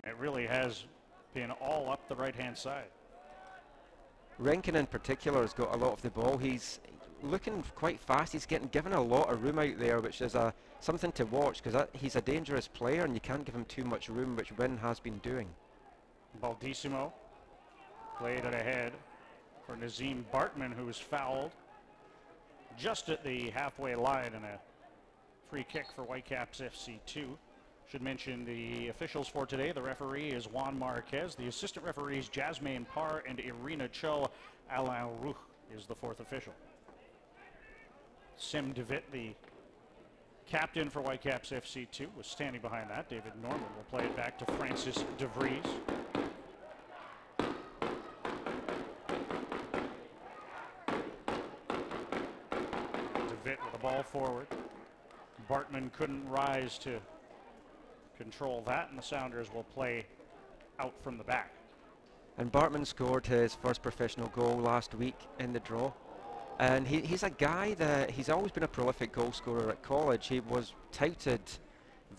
It really has been all up the right-hand side. Rankin in particular has got a lot of the ball. He's looking quite fast. He's getting given a lot of room out there, which is something to watch, because he's a dangerous player and you can't give him too much room, which Wynn has been doing. Baldissimo played it ahead for Nazim Bartman, who was fouled just at the halfway line, and a free kick for Whitecaps FC 2. Should mention the officials for today. The referee is Juan Marquez. The assistant referees Jasmine Parr and Irina Cho. Alain Roux is the fourth official. Sim DeVitt, the captain for Whitecaps FC 2, was standing behind that. David Norman will play it back to Francis De Vries. DeVitt with the ball forward. Bartman couldn't rise to control that, and the Sounders will play out from the back. And Bartman scored his first professional goal last week in the draw. And he's a guy that he's always been a prolific goal scorer at college. He was touted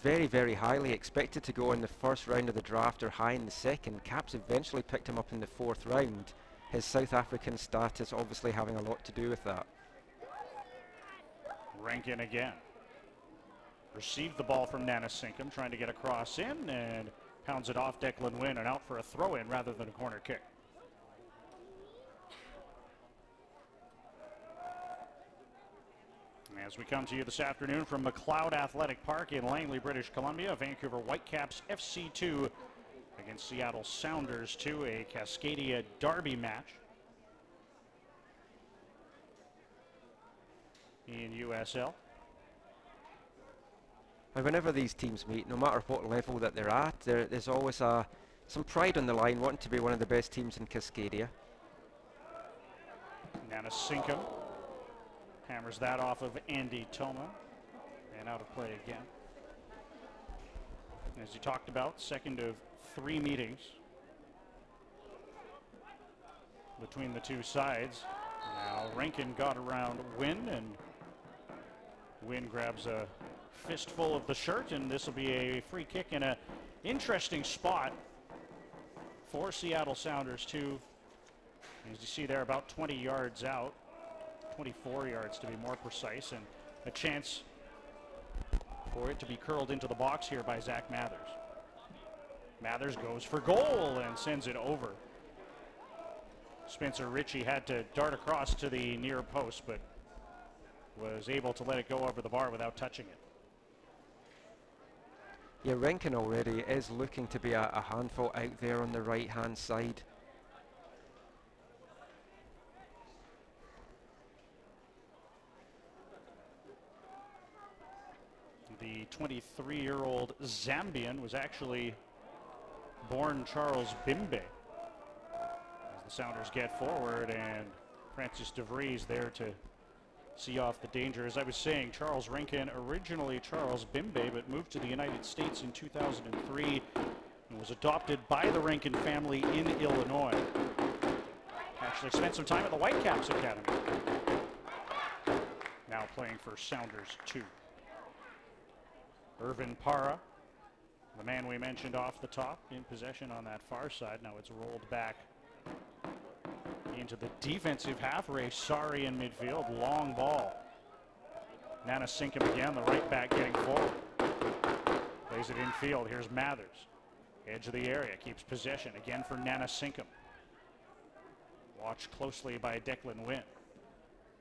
very, very highly, expected to go in the first round of the draft or high in the second. Caps eventually picked him up in the fourth round. His South African status obviously having a lot to do with that. Rankin again. Received the ball from Nana Sinkum, trying to get a cross in, and pounds it off Declan Wynn and out for a throw-in rather than a corner kick. As we come to you this afternoon from McLeod Athletic Park in Langley, British Columbia, Vancouver Whitecaps FC 2 against Seattle Sounders 2, a Cascadia derby match in USL. And whenever these teams meet, no matter what level that they're at, there's always some pride on the line, wanting to be one of the best teams in Cascadia. Nana Sinkum hammers that off of Andy Toma, and out of play again. As you talked about, second of 3 meetings between the two sides. Now Rankin got around Wynn, and Wynn grabs a fistful of the shirt, and this will be a free kick in an interesting spot for Seattle Sounders 2. As you see there, about 20 yards out, 24 yards to be more precise, and a chance for it to be curled into the box here by Zach Mathers. Mathers goes for goal and sends it over. Spencer Ritchie had to dart across to the near post, but was able to let it go over the bar without touching it. Yeah, Rankin already is looking to be a handful out there on the right-hand side. The 23-year-old Zambian was actually born Charles Bimbe. As the Sounders get forward, and Francis De Vries there to see off the danger. As I was saying, Charles Rankin, originally Charles Bimbe, but moved to the United States in 2003 and was adopted by the Rankin family in Illinois. Actually spent some time at the Whitecaps Academy. Now playing for Sounders 2. Irvin Parra, the man we mentioned off the top, in possession on that far side. Now it's rolled back into the defensive half. Ray Sari in midfield. Long ball. Nana Sinkum again, the right back getting forward. Plays it infield. Here's Mathers. Edge of the area. Keeps possession. Again for Nana Sinkum. Watched closely by Declan Wynn.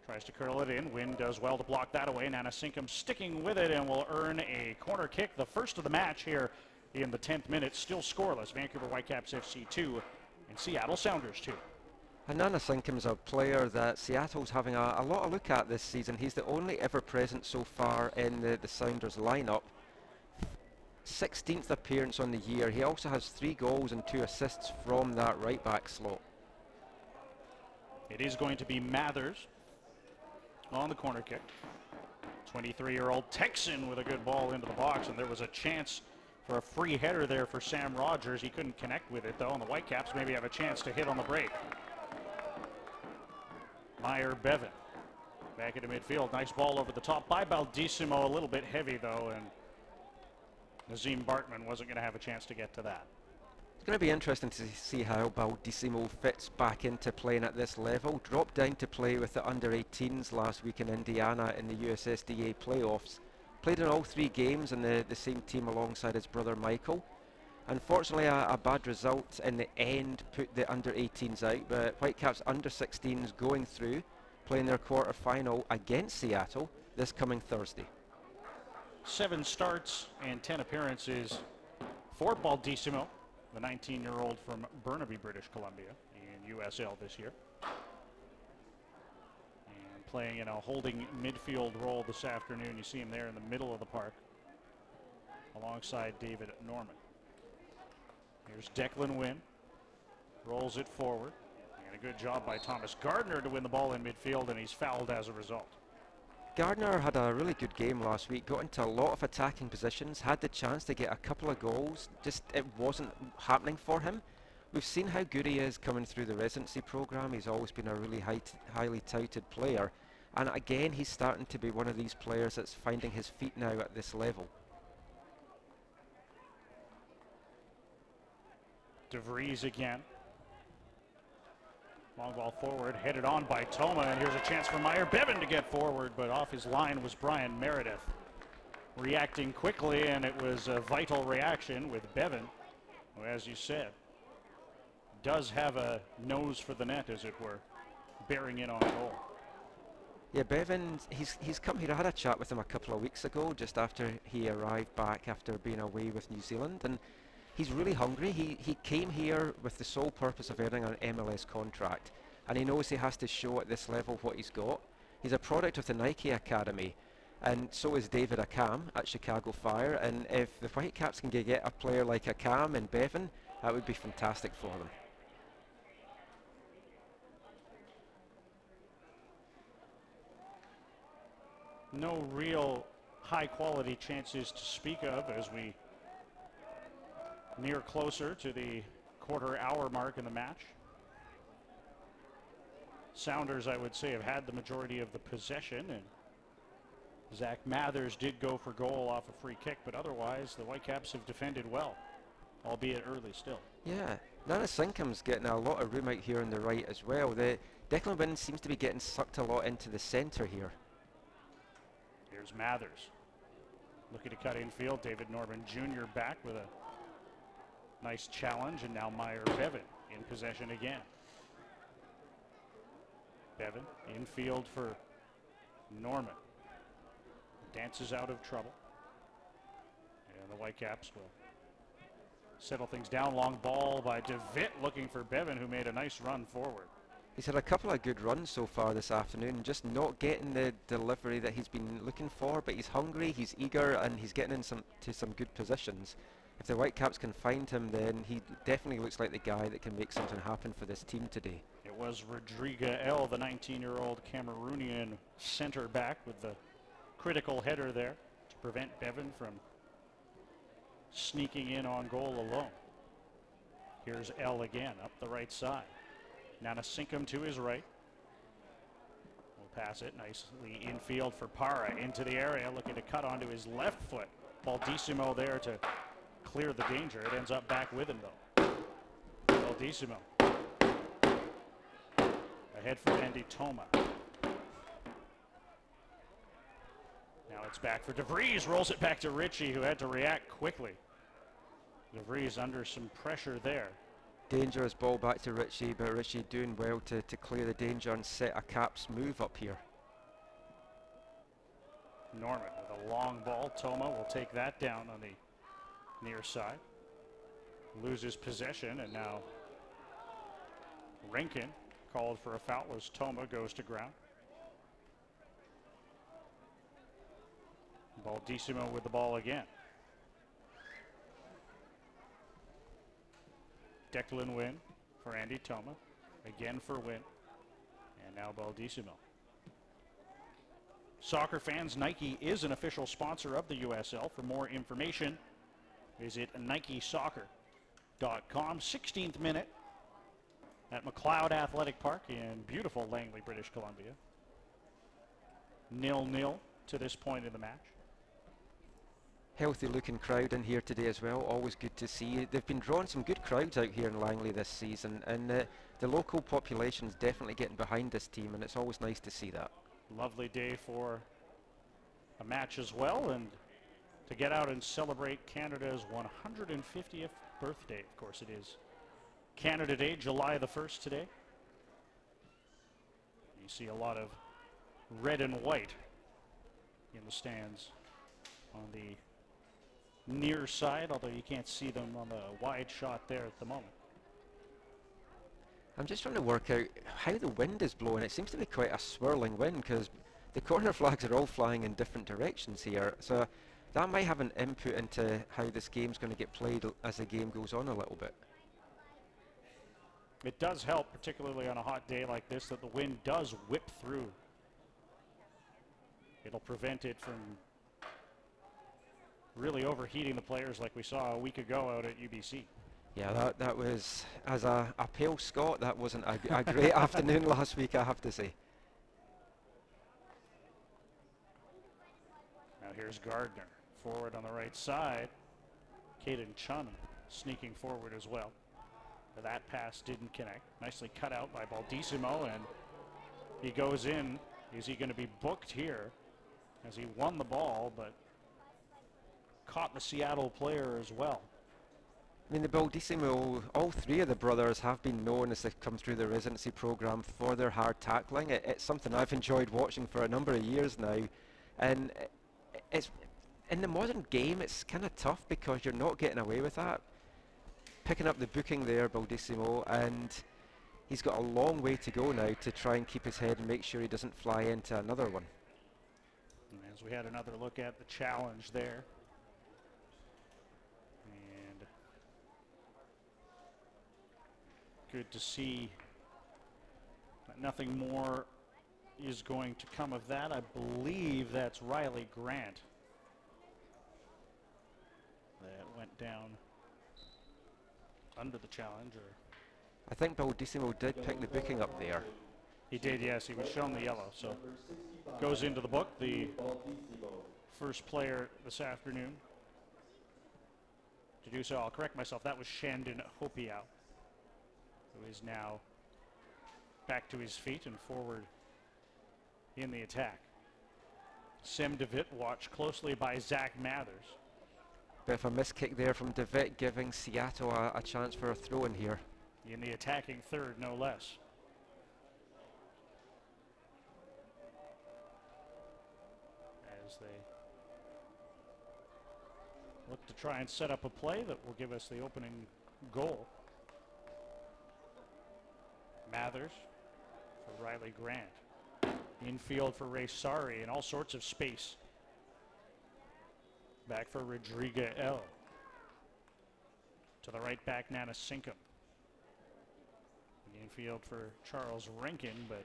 Tries to curl it in. Wynn does well to block that away. Nana Sinkum sticking with it and will earn a corner kick. The first of the match here in the 10th minute. Still scoreless. Vancouver Whitecaps FC 2 and Seattle Sounders 2. And Nana Sinkum's a player that Seattle's having a lot of look at this season. He's the only ever present so far in the Sounders lineup. 16th appearance on the year. He also has 3 goals and 2 assists from that right back slot. It is going to be Mathers on the corner kick. 23-year-old Texan with a good ball into the box, and there was a chance for a free header there for Sam Rogers. He couldn't connect with it though, and the Whitecaps maybe have a chance to hit on the break. Meyer Bevan back into midfield. Nice ball over the top by Baldissimo. A little bit heavy though, and Nazim Bartman wasn't going to have a chance to get to that. It's going to be interesting to see how Baldissimo fits back into playing at this level. Dropped down to play with the under-18s last week in Indiana in the USSDA playoffs. Played in all 3 games in the same team alongside his brother Michael. Unfortunately, a bad result in the end put the under-18s out, but Whitecaps under-16s going through, playing their quarter-final against Seattle this coming Thursday. 7 starts and 10 appearances for Baldissimo, the 19-year-old from Burnaby, British Columbia, in USL this year. And playing in a holding midfield role this afternoon. You see him there in the middle of the park alongside David Norman. Here's Declan Wynn, rolls it forward, and a good job by Thomas Gardner to win the ball in midfield, and he's fouled as a result. Gardner had a really good game last week, got into a lot of attacking positions, had the chance to get a couple of goals, just it wasn't happening for him. We've seen how good he is coming through the residency program. He's always been a really highly touted player, and again he's starting to be one of these players that's finding his feet now at this level. DeVries again. Long ball forward, headed on by Toma, and here's a chance for Meyer Bevan to get forward, but off his line was Brian Meredith. Reacting quickly, and it was a vital reaction with Bevan, who, as you said, does have a nose for the net, as it were, bearing in on goal. Yeah, Bevan, he's come here. I had a chat with him a couple of weeks ago, just after he arrived back after being away with New Zealand, and he's really hungry. He came here with the sole purpose of earning an MLS contract, and he knows he has to show at this level what he's got. He's a product of the Nike Academy, and so is David Akam at Chicago Fire, and if the Whitecaps can get a player like Akam and Bevan, that would be fantastic for them. No real high-quality chances to speak of as we near closer to the quarter-hour mark in the match. Sounders, I would say, have had the majority of the possession, and Zach Mathers did go for goal off a free kick, but otherwise the Whitecaps have defended well, albeit early still. Yeah, Nana Sinkam's getting a lot of room out here on the right as well. Declan Wynn seems to be getting sucked a lot into the centre here. Here's Mathers looking to cut infield. David Norman Jr. back with a nice challenge, and now Meyer Bevan in possession again. Bevan infield for Norman. Dances out of trouble. And the Whitecaps will settle things down. Long ball by DeVitt looking for Bevan, who made a nice run forward. He's had a couple of good runs so far this afternoon, just not getting the delivery that he's been looking for, but he's hungry, he's eager, and he's getting in some good positions. If the Whitecaps can find him, then he definitely looks like the guy that can make something happen for this team today. It was Rodriga El, the 19-year-old Cameroonian center back, with the critical header there to prevent Bevan from sneaking in on goal alone. Here's El again up the right side. Nana Sinkum to his right. We'll pass it nicely infield for Para into the area, looking to cut onto his left foot. Baldissimo there to clear the danger. It ends up back with him though. Baldissimo. Ahead for Andy Toma. Now it's back for DeVries. Rolls it back to Ritchie, who had to react quickly. DeVries under some pressure there. Dangerous ball back to Ritchie, but Ritchie doing well to clear the danger and set a Caps move up here. Norman with a long ball. Toma will take that down on the near side. Loses possession, and now Rankin called for a foul as Toma goes to ground. Baldissimo with the ball again. Declan Wynn for Andy Toma. Again for Wynn. And now Baldissimo. Soccer fans, Nike is an official sponsor of the USL. For more information, visit NikeSoccer.com. 16th minute at McLeod Athletic Park in beautiful Langley, British Columbia. 0-0 to this point in the match. healthy looking crowd in here today as well. Always good to see. They've been drawing some good crowds out here in Langley this season, and the local population is definitely getting behind this team, and it's always nice to see that. Lovely day for a match as well, and to get out and celebrate Canada's 150th birthday. Of course, it is Canada Day, July the 1st today. You see a lot of red and white in the stands on the near side, although you can't see them on the wide shot there at the moment. I'm just trying to work out how the wind is blowing. It seems to be quite a swirling wind because the corner flags are all flying in different directions here. So that might have an input into how this game's going to get played as the game goes on a little bit. It does help, particularly on a hot day like this, that the wind does whip through. It'll prevent it from really overheating the players like we saw a week ago out at UBC. Yeah, that was, as a pale Scot, that wasn't a great afternoon last week, I have to say. Now here's Gardner, forward on the right side. Caden Chun sneaking forward as well. But that pass didn't connect. Nicely cut out by Baldissimo, and he goes in. Is he going to be booked here as he won the ball, but caught the Seattle player as well? I mean, the Baldissimo, all three of the brothers have been known as they've come through the residency program for their hard tackling. It's something I've enjoyed watching for a number of years now, and it's in the modern game it's kind of tough because you're not getting away with that. Picking up the booking there, Baldissimo, and he's got a long way to go now to try and keep his head and make sure he doesn't fly into another one. And as we had another look at the challenge there, and good to see that nothing more is going to come of that. I believe that's Riley Grant that went down under the challenge. Or I think Baldissimo did pick the booking up there. He did, yes. He was shown the yellow, so goes into the book. The first player this afternoon to do so. I'll correct myself. That was Shandon Hopiau, who is now back to his feet and forward in the attack. Sim DeVitt watched closely by Zach Mathers. Bit of a miss kick there from DeVitt, giving Seattle a chance for a throw in here. In the attacking third, no less. As they look to try and set up a play that will give us the opening goal. Mathers for Riley Grant. Infield for Ray Sari, and all sorts of space. Back for Rodriga L. To the right back, Nana Sinkum. Infield for Charles Rankin, but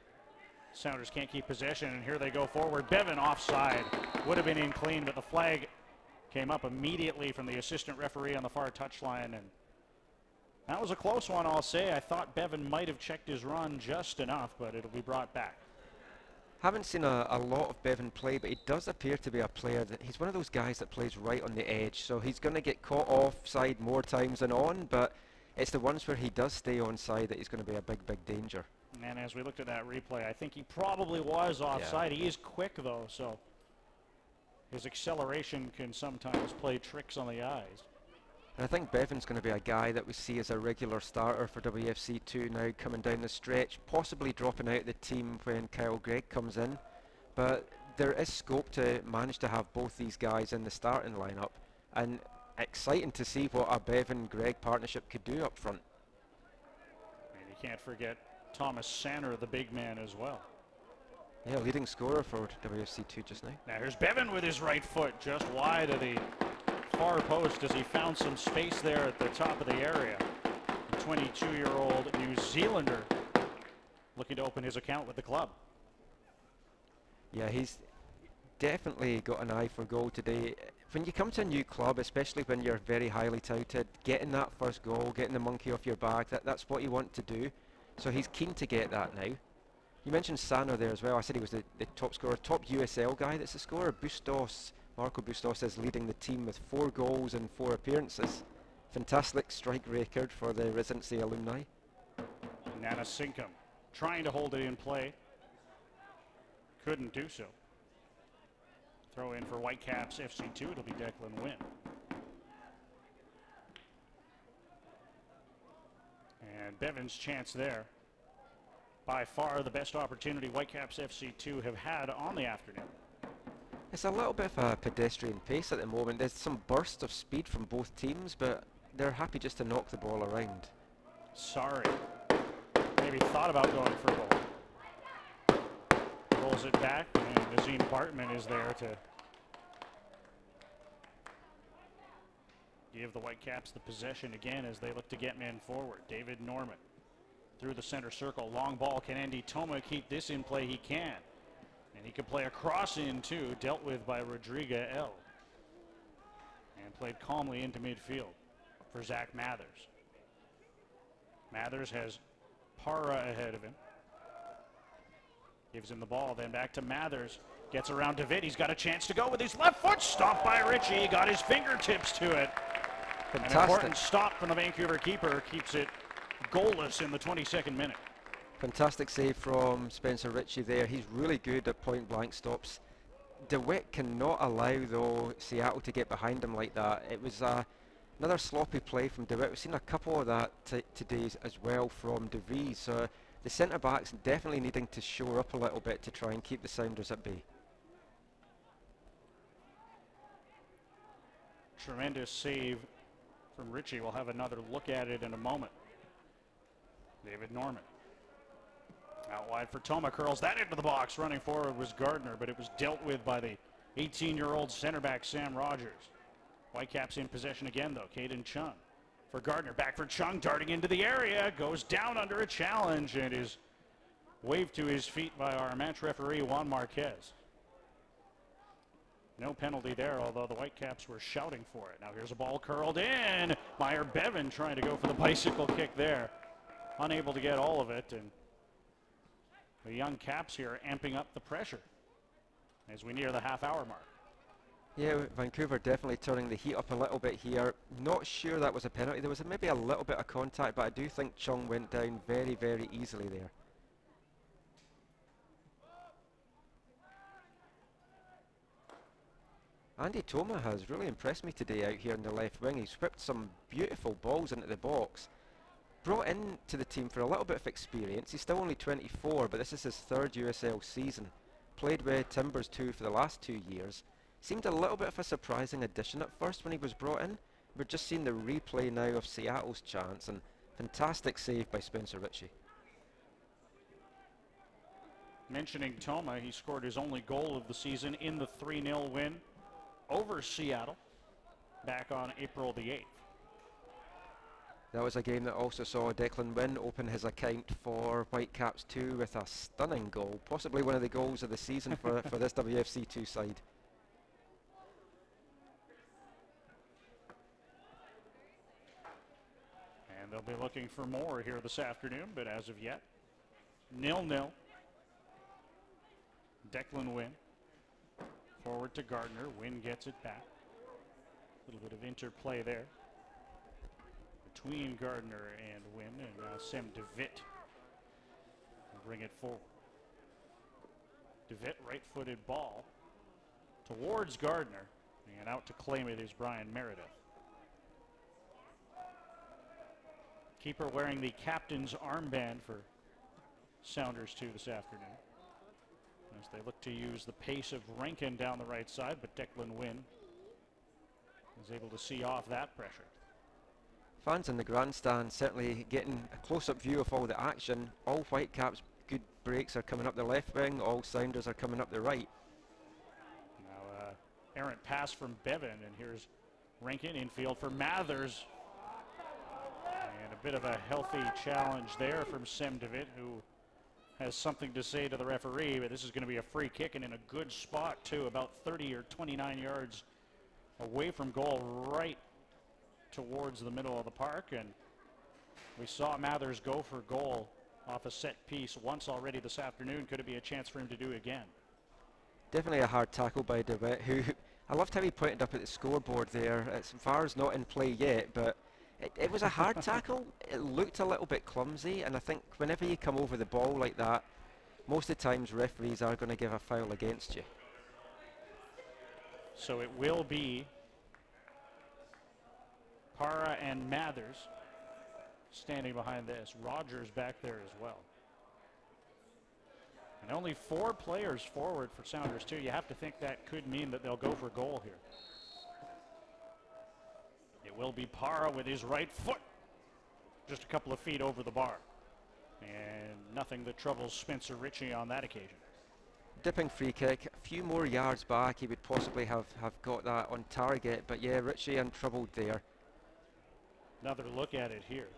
Sounders can't keep possession, and here they go forward. Bevan offside. Would have been in clean, but the flag came up immediately from the assistant referee on the far touchline, and that was a close one, I'll say. I thought Bevan might have checked his run just enough, but it'll be brought back. Haven't seen a lot of Bevan play, but he does appear to be a player that he's one of those guys that plays right on the edge, so he's going to get caught offside more times than on, but it's the ones where he does stay onside that he's going to be a big danger. And as we looked at that replay, I think he probably was offside. Yeah. He is quick though, so his acceleration can sometimes play tricks on the eyes. And I think Bevan's going to be a guy that we see as a regular starter for WFC2 now, coming down the stretch, possibly dropping out the team when Kyle Gregg comes in. But there is scope to manage to have both these guys in the starting lineup, and exciting to see what a Bevan-Gregg partnership could do up front. And you can't forget Thomas Sanner, the big man, as well. Yeah, leading scorer for WFC2 just now. Now here's Bevan with his right foot just wide of the far post as he found some space there at the top of the area. The 22-year-old New Zealander looking to open his account with the club. Yeah, he's definitely got an eye for goal today. When you come to a new club, especially when you're very highly touted, getting that first goal, getting the monkey off your back, that's what you want to do. So he's keen to get that now. You mentioned Sanner there as well. I said he was the top scorer, top USL guy that's the scorer. Bustos Marco Bustos is leading the team with 4 goals in 4 appearances. Fantastic strike record for the residency alumni. Nana Sinkum trying to hold it in play. Couldn't do so. Throw in for Whitecaps FC 2. It'll be Declan Wynn. And Bevan's chance there. By far the best opportunity Whitecaps FC 2 have had on the afternoon. It's a little bit of a pedestrian pace at the moment. There's some burst of speed from both teams, but they're happy just to knock the ball around. Sorry. Maybe thought about going for a goal. Rolls it back, and Nazim Bartman is there to give the Whitecaps the possession again as they look to get men forward. David Norman through the center circle. Long ball. Can Andy Toma keep this in play? He can. And he can play a cross in too, dealt with by Rodrigo L. And played calmly into midfield for Zach Mathers. Mathers has Para ahead of him. Gives him the ball, then back to Mathers. Gets around David. He's got a chance to go with his left foot. Stopped by Ritchie. He got his fingertips to it. Fantastic. An important stop from the Vancouver keeper. Keeps it goalless in the 22nd minute. Fantastic save from Spencer Ritchie there. He's really good at point blank stops. DeWitt cannot allow, though, Seattle to get behind him like that. It was another sloppy play from DeWitt. We've seen a couple of that today as well from De Vries. So the centre-backs definitely needing to shore up a little bit to try and keep the Sounders at bay. Tremendous save from Ritchie. We'll have another look at it in a moment. David Norman. Out wide for Toma, curls that into the box. Running forward was Gardner, but it was dealt with by the 18-year-old center back Sam Rogers. Whitecaps in possession again, though. Caden Chung for Gardner. Back for Chung, darting into the area. Goes down under a challenge and is waved to his feet by our match referee, Juan Marquez. No penalty there, although the Whitecaps were shouting for it. Now here's a ball curled in. Meyer Bevan trying to go for the bicycle kick there. Unable to get all of it, and the young Caps here amping up the pressure as we near the half-hour mark. Yeah, Vancouver definitely turning the heat up a little bit here. Not sure that was a penalty. There was maybe a little bit of contact, but I do think Chung went down very, very easily there. Andy Toma has really impressed me today out here in the left wing. He's whipped some beautiful balls into the box. Brought in to the team for a little bit of experience. He's still only 24, but this is his 3rd USL season. Played with Timbers 2 for the last 2 years. Seemed a little bit of a surprising addition at first when he was brought in. We're just seeing the replay now of Seattle's chance, and fantastic save by Spencer Ritchie. Mentioning Toma, he scored his only goal of the season in the 3-0 win over Seattle back on April the 8th. That was a game that also saw Declan Wynn open his account for Whitecaps 2 with a stunning goal, possibly one of the goals of the season for this WFC2 side. And they'll be looking for more here this afternoon, but as of yet, 0-0. Declan Wynn. Forward to Gardner. Wynn gets it back. A little bit of interplay there between Gardner and Wynn, and now Sem DeWitt will bring it forward. DeWitt, right-footed ball towards Gardner, and out to claim it is Brian Meredith. Keeper wearing the captain's armband for Sounders 2 this afternoon, as they look to use the pace of Rankin down the right side, but Declan Wynn is able to see off that pressure. Fans in the grandstand certainly getting a close-up view of all the action. All Whitecaps good breaks are coming up the left wing, all Sounders are coming up the right. Now errant pass from Bevan, and here's Rankin infield for Mathers. And a bit of a healthy challenge there from Sem DeWitt, who has something to say to the referee, but this is going to be a free kick and in a good spot too, about 30 or 29 yards away from goal, right towards the middle of the park. And we saw Mathers go for goal off a set piece once already this afternoon. Could it be a chance for him to do it again? Definitely a hard tackle by DeWitt, who I loved how he pointed up at the scoreboard there. VAR's not in play yet, but it was a hard tackle. It looked a little bit clumsy, and I think whenever you come over the ball like that, most of the times referees are going to give a foul against you. So it will be Para and Mathers standing behind this. Rogers back there as well. And only 4 players forward for Sounders too. You have to think that could mean that they'll go for goal here. It will be Para with his right foot just a couple of feet over the bar. And nothing that troubles Spencer Ritchie on that occasion. Dipping free kick, a few more yards back, he would possibly have got that on target, but yeah, Ritchie untroubled there. Another look at it here.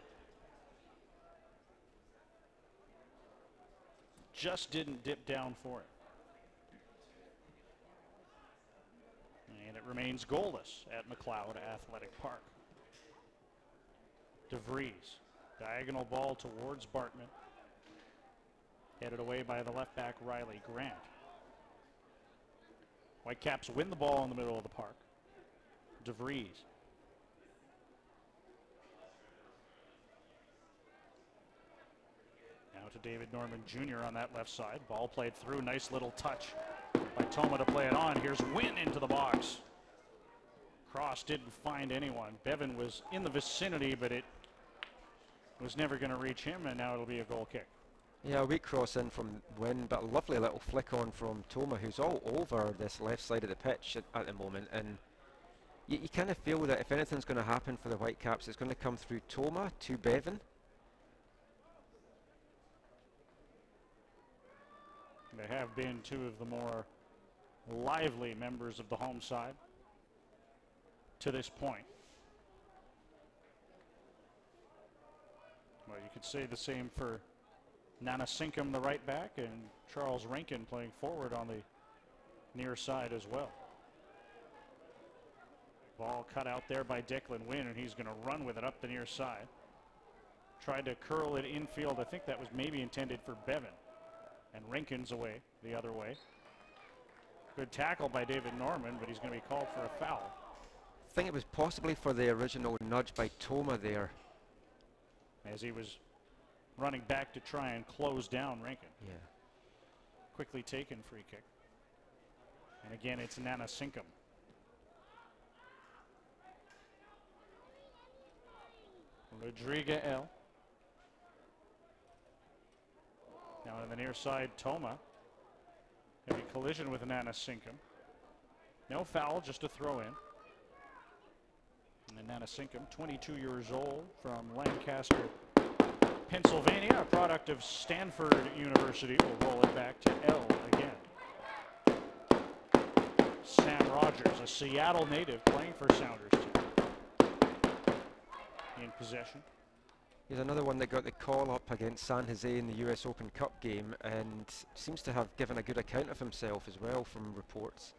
Just didn't dip down for it. And it remains goalless at McLeod Athletic Park. DeVries, diagonal ball towards Bartman. Headed away by the left back Riley Grant. Whitecaps win the ball in the middle of the park. DeVries. Now to David Norman Jr. on that left side. Ball played through. Nice little touch by Toma to play it on. Here's Wynn into the box. Cross didn't find anyone. Bevan was in the vicinity, but it was never going to reach him, and now it'll be a goal kick. Yeah, a weak cross in from Wynn, but a lovely little flick on from Toma, who's all over this left side of the pitch at the moment. And you kind of feel that if anything's going to happen for the Whitecaps, it's going to come through Toma to Bevan. They have been 2 of the more lively members of the home side to this point. Well, you could say the same for Nana Sinkum, the right back, and Charles Rankin playing forward on the near side as well. Ball cut out there by Declan Wynn, and he's going to run with it up the near side. Tried to curl it infield. I think that was maybe intended for Bevan. And Rankin's away the other way. Good tackle by David Norman, but he's going to be called for a foul. I think it was possibly for the original nudge by Toma there. As he was running back to try and close down Rankin. Yeah. Quickly taken free kick. And again, it's Nana Sinkum. Rodriga L. Now on the near side, Toma. Heavy collision with Nana Sinkum. No foul, just a throw in. And then Nana Sinkum, 22 years old, from Lancaster, Pennsylvania, a product of Stanford University. Will roll it back to L again. Sam Rogers, a Seattle native, playing for Sounders team. In possession. He's another one that got the call up against San Jose in the US Open Cup game, and seems to have given a good account of himself as well from reports.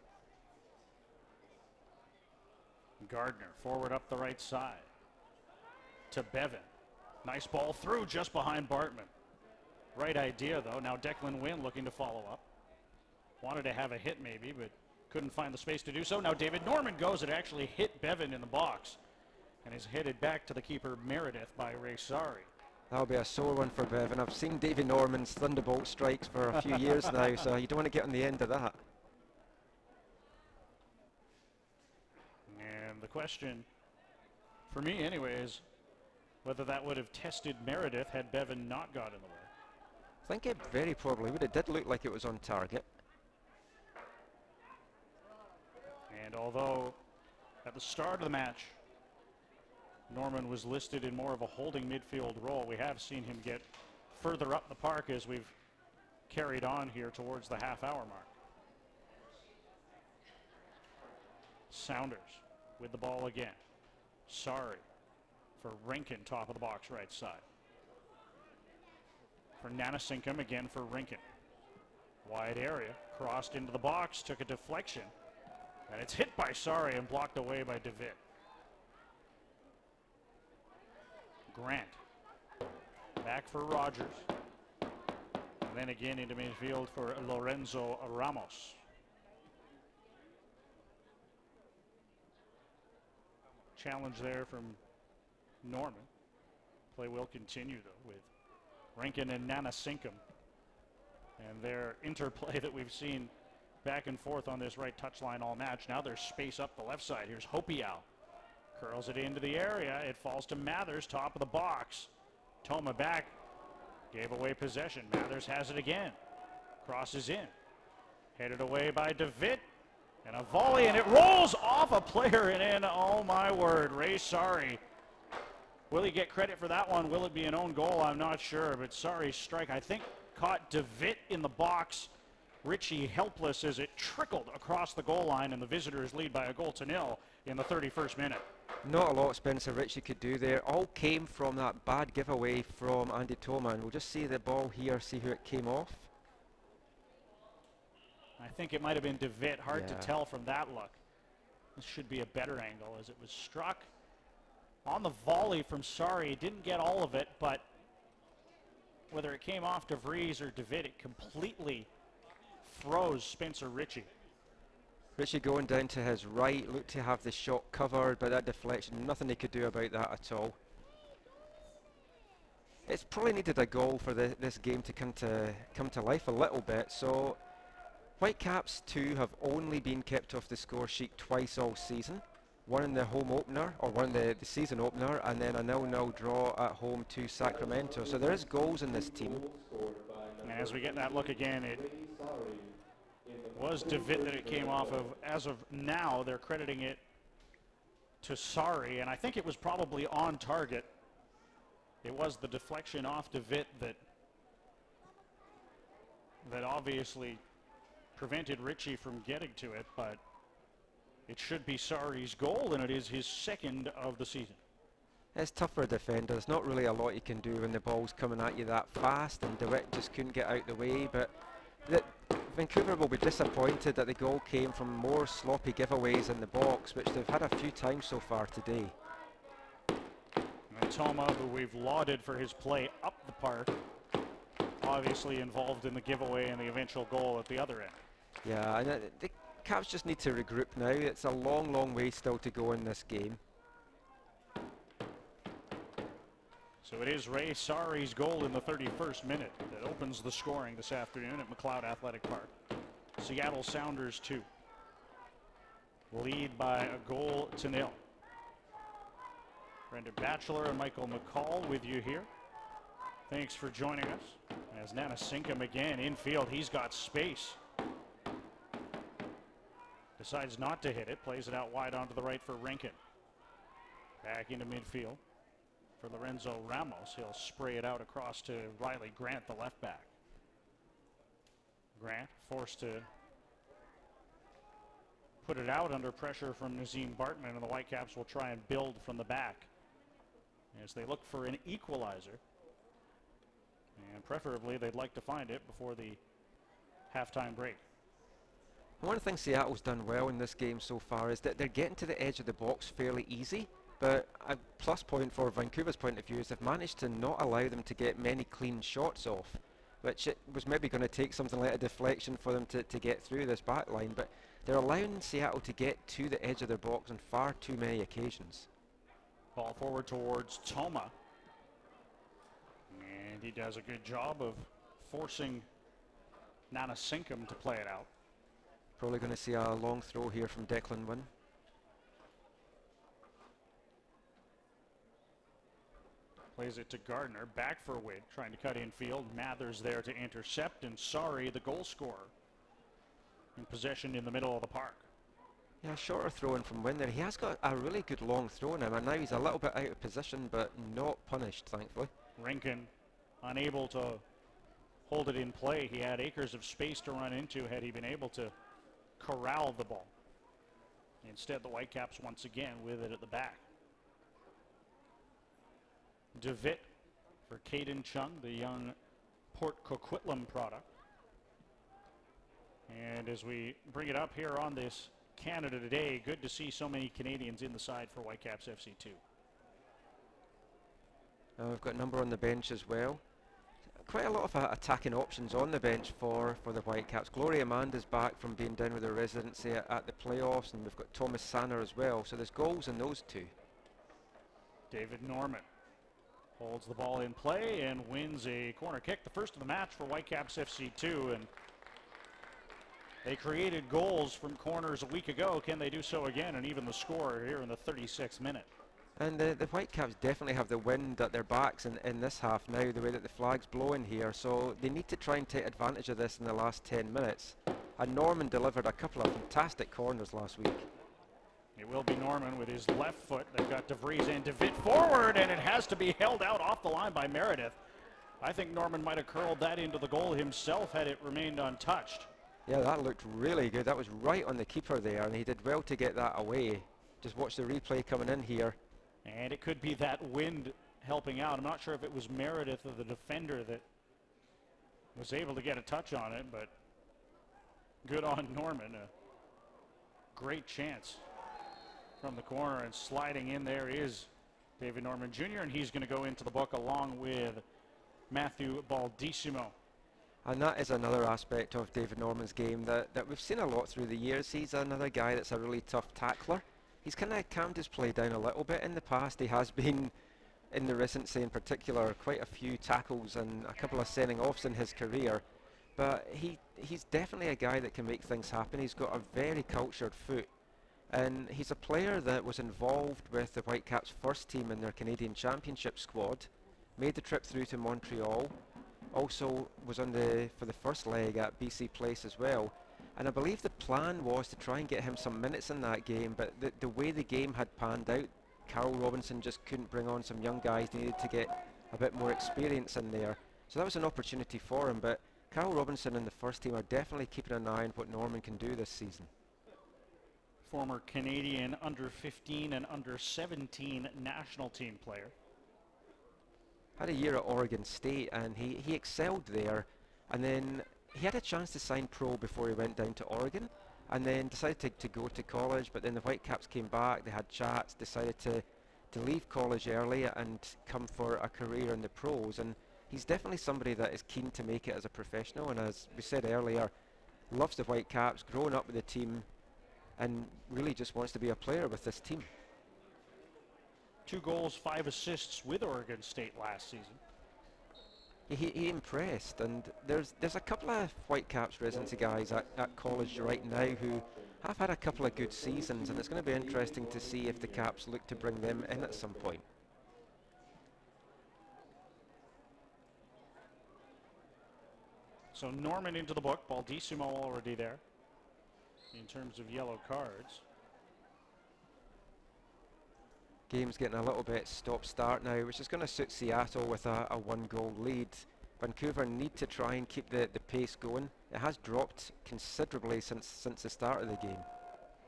Gardner forward up the right side to Bevan. Nice ball through just behind Bartman. Right idea though. Now Declan Wynn looking to follow up. Wanted to have a hit maybe, but couldn't find the space to do so. Now David Norman goes. It actually hit Bevan in the box and is headed back to the keeper Meredith by Ray Sari. That'll be a sore one for Bevan. I've seen David Norman's thunderbolt strikes for a few years now, so you don't want to get on the end of that. And the question, for me anyway, is whether that would have tested Meredith had Bevan not got in the way. I think it very probably would. It did look like it was on target. And although at the start of the match Norman was listed in more of a holding midfield role, we have seen him get further up the park as we've carried on here towards the half-hour mark. Sounders with the ball again. Sorry for Rankin, top of the box right side. For Nana Sinkum, again for Rankin. Wide area, crossed into the box, took a deflection, and it's hit by Sari and blocked away by DeVitt. Grant back for Rogers, and then again into midfield for Lorenzo Ramos. challenge there from Norman. Play will continue, though, with Rankin and Nanasinkum. And their interplay that we've seen back and forth on this right touchline all match. Now there's space up the left side. Here's Hopiau. Curls it into the area. It falls to Mathers, top of the box. Toma back. Gave away possession. Mathers has it again. Crosses in. Headed away by DeVitt. And a volley, and it rolls off a player and in. Oh my word. Ray Sari. Will he get credit for that one? Will it be an own goal? I'm not sure. But Sari's strike, I think, caught DeVitt in the box. Ritchie helpless as it trickled across the goal line, and the visitors lead by a 1-0 in the 31st minute. Not a lot Spencer Ritchie could do there. All came from that bad giveaway from Andy Toma, and we'll just see the ball here, see who it came off. I think it might have been DeVitt. Hard to tell from that look. This should be a better angle as it was struck on the volley from Sari. Didn't get all of it, but whether it came off DeVries or DeVitt, it completely froze Spencer Ritchie. Ritchie going down to his right, looked to have the shot covered, but that deflection, nothing he could do about that at all. It's probably needed a goal for this game to come to life a little bit. So Whitecaps 2 have only been kept off the score sheet twice all season. One in the home opener, or one in the season opener, and then a 0-0 draw at home to Sacramento. So there is goals in this team. And as we get that look again, it was DeVitt that it came off of. As of now, they're crediting it to Sari, and I think it was probably on target. It was the deflection off DeVitt that obviously prevented Ritchie from getting to it, but it should be Sari's goal, and it is his second of the season. It's tough for a defender. There's not really a lot you can do when the ball's coming at you that fast, and DeWitt just couldn't get out the way. But Vancouver will be disappointed that the goal came from more sloppy giveaways in the box, which they've had a few times so far today. And Toma, who we've lauded for his play up the park, obviously involved in the giveaway and the eventual goal at the other end. Yeah, and the Caps just need to regroup now. It's a long, long way still to go in this game. So it is Ray Sari's goal in the 31st minute that opens the scoring this afternoon at McLeod Athletic Park. Seattle Sounders 2 lead by 1-0. Brendan Batchelor and Michael McCall with you here. Thanks for joining us. As Nanasinkum again infield, he's got space. Decides not to hit it, plays it out wide onto the right for Rankin. Back into midfield for Lorenzo Ramos. He'll spray it out across to Riley Grant, the left back. Grant forced to put it out under pressure from Nazim Bartman, and the Whitecaps will try and build from the back as they look for an equalizer. And preferably they'd like to find it before the halftime break. One of the things Seattle's done well in this game so far is that they're getting to the edge of the box fairly easy. But a plus point for Vancouver's point of view is they've managed to not allow them to get many clean shots off, which it was maybe going to take something like a deflection for them to get through this back line. But they're allowing Seattle to get to the edge of their box on far too many occasions. Ball forward towards Toma. And he does a good job of forcing Nanasinkum to play it out. Probably going to see a long throw here from Declan Wynn. Plays it to Gardner, back for Witt, trying to cut infield. Mathers there to intercept, and Sari, the goal scorer, in possession in the middle of the park. Yeah, shorter throw in from Wynn there. He has got a really good long throw in him, and now he's a little bit out of position, but not punished, thankfully. Rankin unable to hold it in play. He had acres of space to run into had he been able to corral the ball. Instead, the Whitecaps once again with it at the back. DeVitt for Caden Chung, the young Port Coquitlam product. And as we bring it up here on this Canada Today, good to see so many Canadians in the side for Whitecaps FC 2. We've got a number on the bench as well. Quite a lot of attacking options on the bench for the Whitecaps. Gloria Amanda's back from being down with her residency at the playoffs, and we've got Thomas Sanner as well. So there's goals in those two. David Norman holds the ball in play and wins a corner kick, the first of the match for Whitecaps FC 2. And they created goals from corners a week ago. Can they do so again? And even the score here in the 36th minute. And the Whitecaps definitely have the wind at their backs in this half now, the way that the flag's blowing here. So they need to try and take advantage of this in the last 10 minutes. And Norman delivered a couple of fantastic corners last week. It will be Norman with his left foot. They've got DeVries and DeVitt forward, and it has to be held out off the line by Meredith. I think Norman might have curled that into the goal himself had it remained untouched. Yeah, that looked really good. That was right on the keeper there, and he did well to get that away. Just watch the replay coming in here. And it could be that wind helping out. I'm not sure if it was Meredith or the defender that was able to get a touch on it, but good on Norman. A great chance from the corner, and sliding in there is David Norman Jr., and he's going to go into the book along with Matthew Baldissimo. And that is another aspect of David Norman's game that we've seen a lot through the years. He's another guy that's a really tough tackler. He's kind of calmed his play down a little bit in the past. He has been, in the recency in particular, quite a few tackles and a couple of sending offs in his career. But he's definitely a guy that can make things happen. He's got a very cultured foot. And he's a player that was involved with the Whitecaps first team in their Canadian Championship squad, made the trip through to Montreal, also was on for the first leg at BC Place as well. And I believe the plan was to try and get him some minutes in that game, but the way the game had panned out, Carl Robinson just couldn't bring on some young guys. He needed to get a bit more experience in there. So that was an opportunity for him, but Carl Robinson and the first team are definitely keeping an eye on what Norman can do this season. Former Canadian under-15 and under-17 national team player. Had a year at Oregon State, and he excelled there, and then he had a chance to sign pro before he went down to Oregon, and then decided to go to college. But then the Whitecaps came back, they had chats, decided to leave college early and come for a career in the pros. And he's definitely somebody that is keen to make it as a professional, and as we said earlier, loves the Whitecaps, growing up with the team, and really just wants to be a player with this team. 2 goals, 5 assists with Oregon State last season. He impressed, and there's a couple of Whitecaps residency guys at college right now who have had a couple of good seasons, and it's going to be interesting to see if the Caps look to bring them in at some point. So Norman into the book, Baldissimo already there in terms of yellow cards. Game's getting a little bit stop-start now, which is going to suit Seattle with a 1-goal lead. Vancouver need to try and keep the pace going. It has dropped considerably since the start of the game.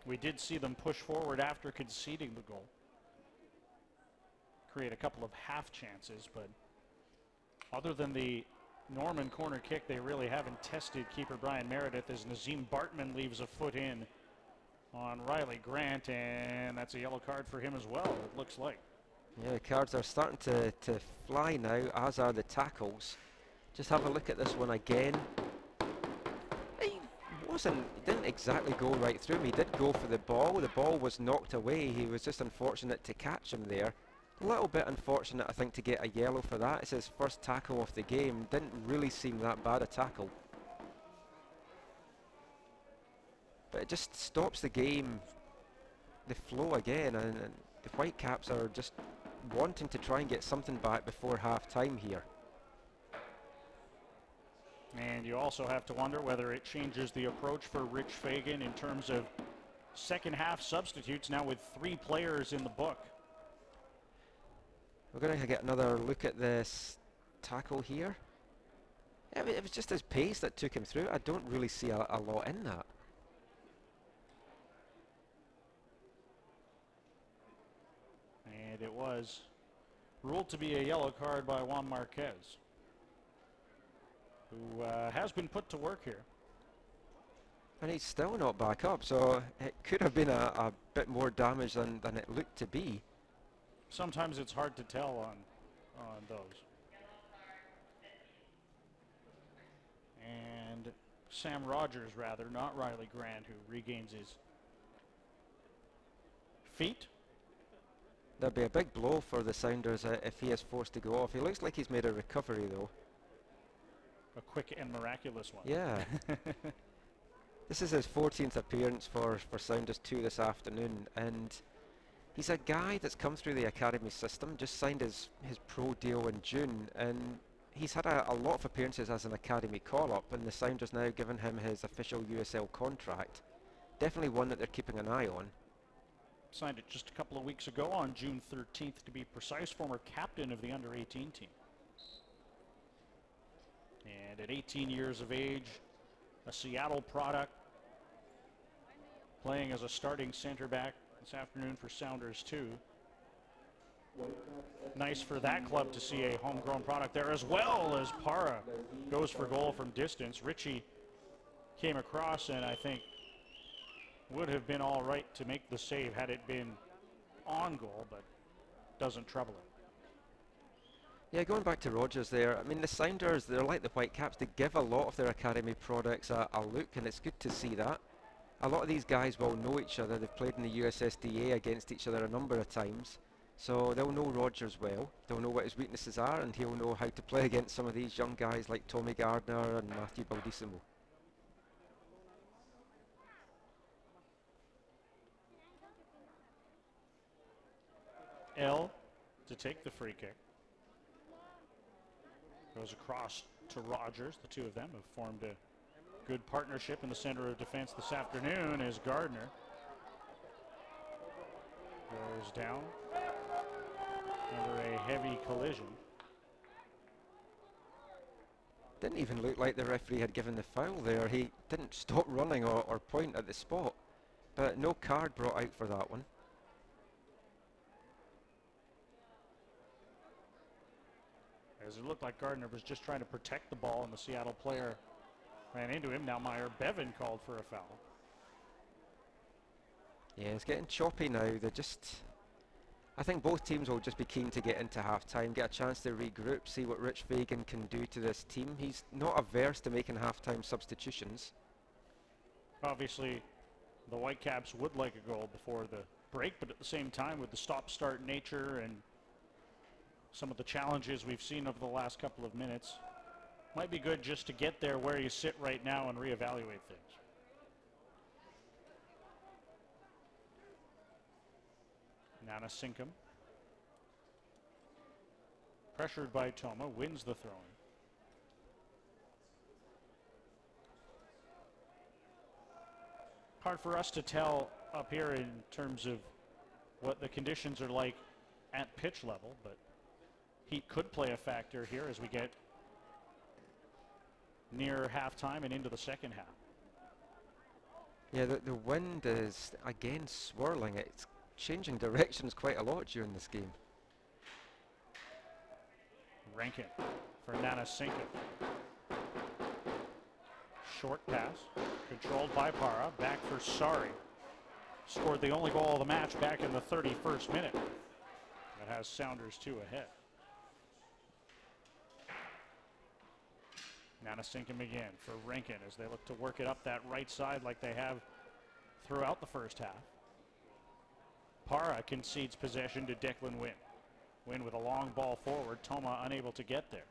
We did see them push forward after conceding the goal. Create a couple of half chances, but other than the Norman corner kick, they really haven't tested keeper Brian Meredith, as Nazim Bartman leaves a foot in on Riley Grant, and that's a yellow card for him as well, it looks like. Yeah, the cards are starting to fly now, as are the tackles. Just have a look at this one again. He didn't exactly go right through him. He did go for the ball. The ball was knocked away. He was just unfortunate to catch him there. A little bit unfortunate, I think, to get a yellow for that. It's his first tackle of the game. Didn't really seem that bad a tackle. But it just stops the game, the flow again, and the Whitecaps are just wanting to try and get something back before half-time here. And you also have to wonder whether it changes the approach for Rich Fagan in terms of second half substitutes, now with 3 players in the book. We're going to get another look at this tackle here. Yeah, it was just his pace that took him through. I don't really see a lot in that. And it was ruled to be a yellow card by Juan Marquez, who has been put to work here. And he's still not back up, so it could have been a bit more damage than it looked to be. Sometimes it's hard to tell on those. And Sam Rogers, rather, not Riley Grant, who regains his feet. There'll be a big blow for the Sounders if he is forced to go off. He looks like he's made a recovery though. A quick and miraculous one. Yeah. This is his 14th appearance for Sounders 2 this afternoon, and he's a guy that's come through the academy system, just signed his pro deal in June, and he's had a lot of appearances as an academy call-up, and the Sounders now given him his official USL contract. Definitely one that they're keeping an eye on. Signed it just a couple of weeks ago on June 13th to be precise, former captain of the under-18 team. And at 18 years of age, a Seattle product, playing as a starting center back this afternoon for Sounders 2. Nice for that club to see a homegrown product there, as well as Para goes for goal from distance. Ritchie came across and I think would have been all right to make the save had it been on goal, but doesn't trouble it. Yeah, going back to Rogers there, I mean the Sounders, they're like the Whitecaps, they give a lot of their academy products a look, and it's good to see that. A lot of these guys will know each other. They've played in the USSDA against each other a number of times, so they'll know Rogers well. They'll know what his weaknesses are, and he'll know how to play against some of these young guys like Tommy Gardner and Matthew Baldissimo. L to take the free kick. Goes across to Rogers. The two of them have formed a good partnership in the center of defense this afternoon as Gardner goes down under a heavy collision. Didn't even look like the referee had given the foul there. He didn't stop running or point at the spot, but no card brought out for that one. As it looked like Gardner was just trying to protect the ball and the Seattle player ran into him. Now Meyer Bevan called for a foul. Yeah, it's getting choppy now. I think both teams will just be keen to get into half-time, get a chance to regroup, see what Rich Fagan can do to this team. He's not averse to making half-time substitutions. Obviously, the Whitecaps would like a goal before the break, but at the same time, with the stop-start nature and some of the challenges we've seen over the last couple of minutes, might be good just to get there where you sit right now and reevaluate things. Nana Sinkum, pressured by Toma, wins the throw-in. Hard for us to tell up here in terms of what the conditions are like at pitch level, but heat could play a factor here as we get near halftime and into the second half. Yeah, the wind is again swirling. It's changing directions quite a lot during this game. Rankin for Nana Sinkin. Short pass, controlled by Para, back for Sari. Scored the only goal of the match back in the 31st minute. That has Sounders 2 ahead. Nana Sinkin again for Rankin as they look to work it up that right side like they have throughout the first half. Para concedes possession to Declan Wynn. Wynn with a long ball forward. Toma unable to get there.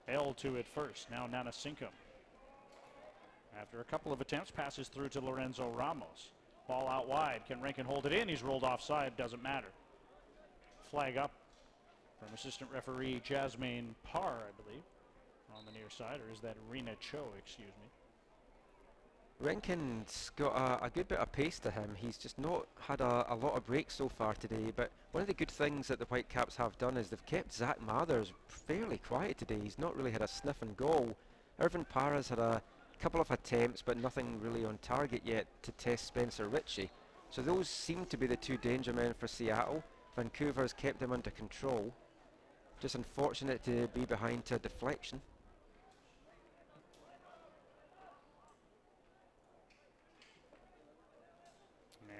L to it first. Now Nana Sinkum. After a couple of attempts, passes through to Lorenzo Ramos. Ball out wide. Can Rankin hold it in? He's rolled offside. Doesn't matter. Flag up from assistant referee Jasmine Parr, I believe, on the near side. Or is that Rena Cho? Excuse me. Rankin's got a good bit of pace to him. He's just not had a lot of breaks so far today, but one of the good things that the Whitecaps have done is they've kept Zach Mathers fairly quiet today. He's not really had a sniff and goal. Irvin Parra's had a couple of attempts, but nothing really on target yet to test Spencer Ritchie. So those seem to be the two danger men for Seattle. Vancouver's kept them under control. Just unfortunate to be behind to a deflection.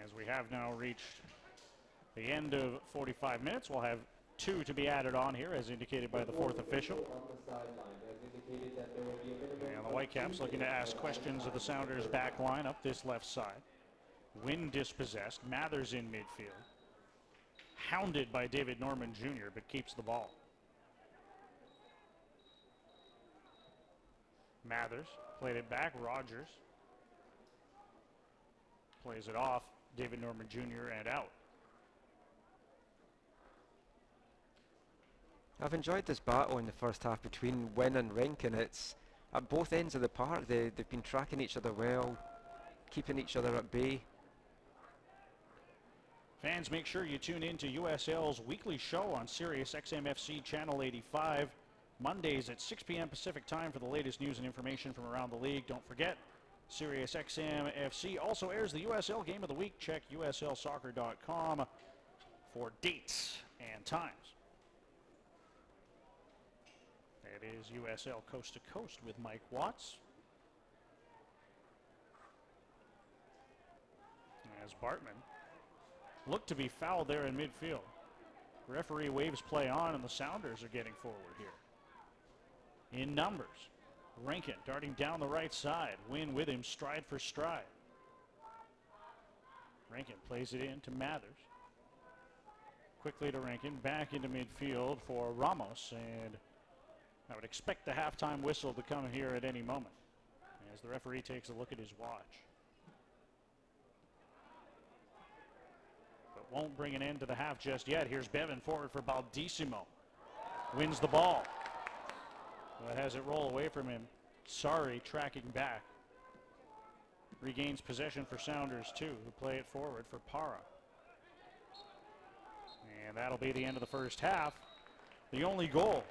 As we have now reached the end of 45 minutes, we'll have 2 to be added on here, as indicated by the fourth official. And the Whitecaps looking to ask questions of the Sounders back line up this left side. Wynn dispossessed, Mathers in midfield. hounded by David Norman Jr., but keeps the ball. Mathers played it back. Rogers plays it off. David Norman Jr. and out. I've enjoyed this battle in the first half between Wynn and Rankin. It's at both ends of the park. They've been tracking each other well, keeping each other at bay. Fans, make sure you tune in to USL's weekly show on Sirius XM FC Channel 85, Mondays at 6 p.m. Pacific time for the latest news and information from around the league. Don't forget, Sirius XM FC also airs the USL Game of the Week. Check uslsoccer.com for dates and times. It is USL Coast to Coast with Mike Watts. As Bartman looked to be fouled there in midfield. Referee waves play on, and the Sounders are getting forward here. In numbers, Rankin darting down the right side. Wynn with him, stride for stride. Rankin plays it in to Mathers. Quickly to Rankin, back into midfield for Ramos, and I would expect the halftime whistle to come here at any moment as the referee takes a look at his watch. But won't bring an end to the half just yet. Here's Bevan forward for Baldissimo. Wins the ball. But has it roll away from him. Sorry, tracking back. Regains possession for Sounders too, who play it forward for Para. And that'll be the end of the first half. The only goal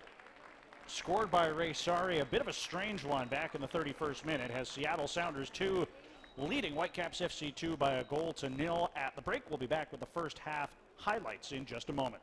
scored by Ray Sari, a bit of a strange one back in the 31st minute, has Seattle Sounders 2 leading Whitecaps FC 2 by a goal to nil at the break. We'll be back with the first half highlights in just a moment.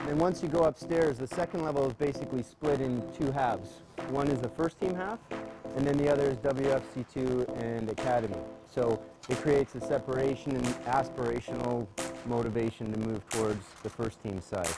And once you go upstairs, the second level is basically split in two halves. One is the first team half, and then the other is WFC2 and Academy. So it creates a separation and aspirational motivation to move towards the first team side.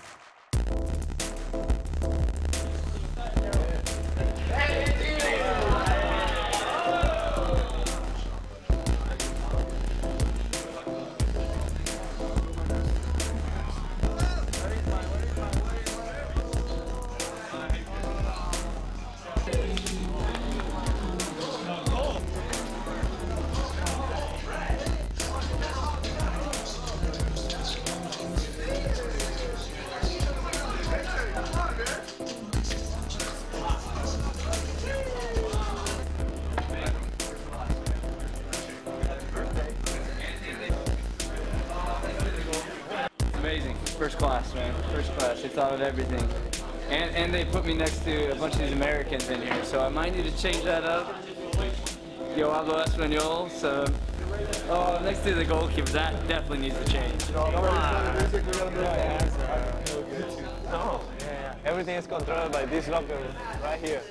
Amazing. First class, man. First class. They thought of everything. And they put me next to a bunch of these Americans in here, so I might need to change that up. Yo hablo español, so Oh, next to the goalkeeper, that definitely needs to change. Everything is controlled by this locker right here.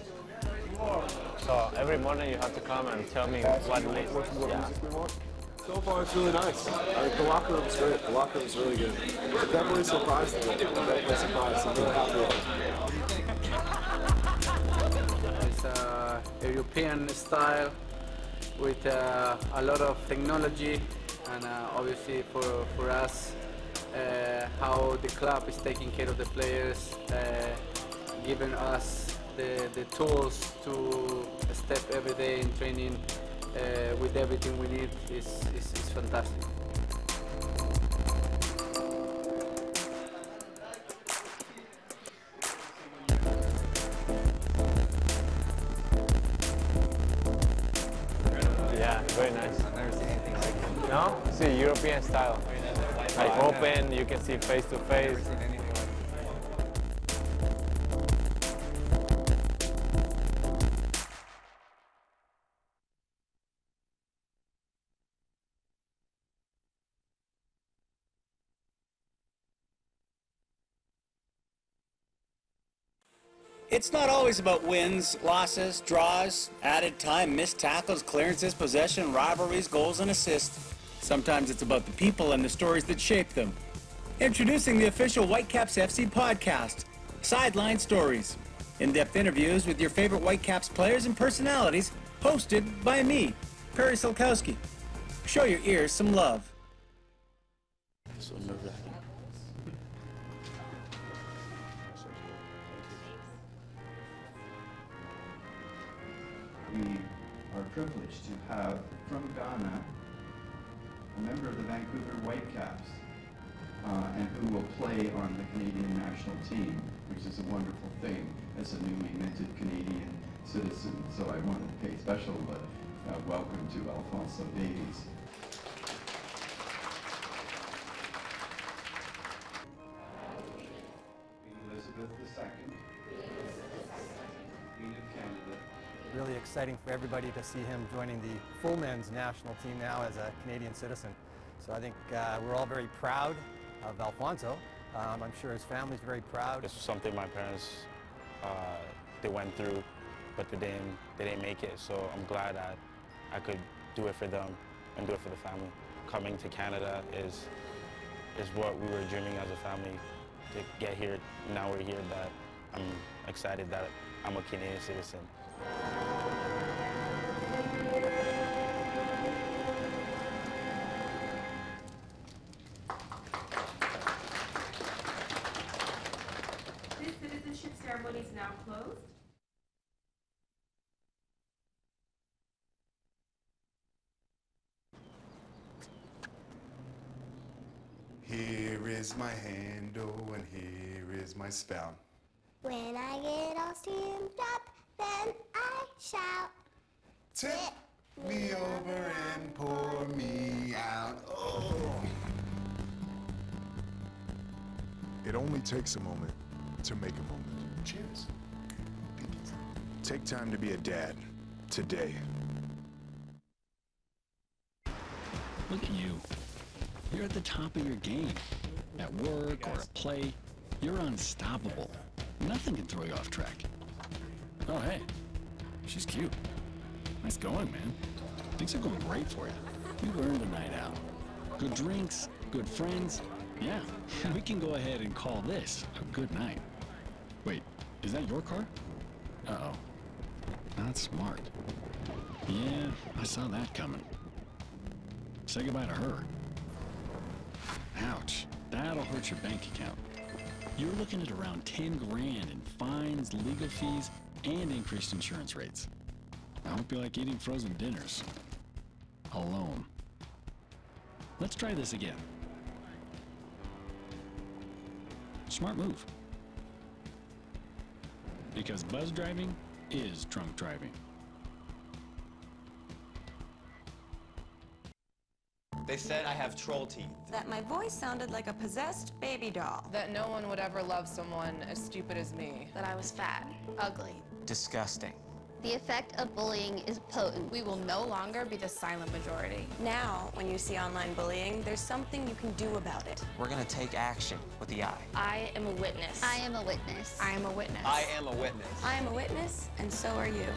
So every morning you have to come and tell me what needs. Yeah. So far, it's really nice. The locker room's great. The locker room's really good. Definitely surprised me. Definitely surprised. I'm really happy with it. It's a European style with a lot of technology, and obviously for us, how the club is taking care of the players, giving us the tools to step every day in training with everything we need is fantastic. Yeah, very nice. I've never seen anything like it. No? It's a European style. Like open, you can see face to face. It's not always about wins, losses, draws, added time, missed tackles, clearances, possession, rivalries, goals, and assists. Sometimes it's about the people and the stories that shape them. Introducing the official Whitecaps FC podcast, Sideline Stories. In-depth interviews with your favorite Whitecaps players and personalities, hosted by me, Perry Silkowski. Show your ears some love. So nerve-wracking. We are privileged to have from Ghana a member of the Vancouver Whitecaps and who will play on the Canadian national team, which is a wonderful thing as a newly minted Canadian citizen. So I wanted to pay special welcome to Alfonso Davies. Queen Elizabeth II, Queen of Canada. Really exciting for everybody to see him joining the full men's national team now as a Canadian citizen. So I think we're all very proud of Alfonso. I'm sure his family's very proud. It's something my parents they went through, but they didn't make it. So I'm glad that I could do it for them and do it for the family. Coming to Canada is what we were dreaming as a family to get here. Now we're here. That I'm excited that I'm a Canadian citizen. This citizenship ceremony is now closed. Here is my handle and here is my spout. When I get all steamed up, then I shout. Tip me over and pour me out. Oh. It only takes a moment to make a moment. Cheers. Take time to be a dad today. Look at you. You're at the top of your game. At work or at play, you're unstoppable. Nothing can throw you off track. Oh, hey. She's cute. Nice going, man. Things are going great for you. You've earned a night out. Good drinks, good friends. Yeah, we can go ahead and call this a good night. Wait, is that your car? Uh-oh. Not smart. Yeah, I saw that coming. Say goodbye to her. Ouch, that'll hurt your bank account. You're looking at around 10 grand in fines, legal fees, and increased insurance rates. I hope you like eating frozen dinners. Alone. Let's try this again. Smart move. Because buzz driving is drunk driving. They said I have troll teeth. That my voice sounded like a possessed baby doll. That no one would ever love someone as stupid as me. That I was fat, ugly. Disgusting. The effect of bullying is potent. We will no longer be the silent majority. Now, when you see online bullying, there's something you can do about it. We're gonna take action with the I. I am a witness. I am a witness. I am a witness. I am a witness. I am a witness, and so are you.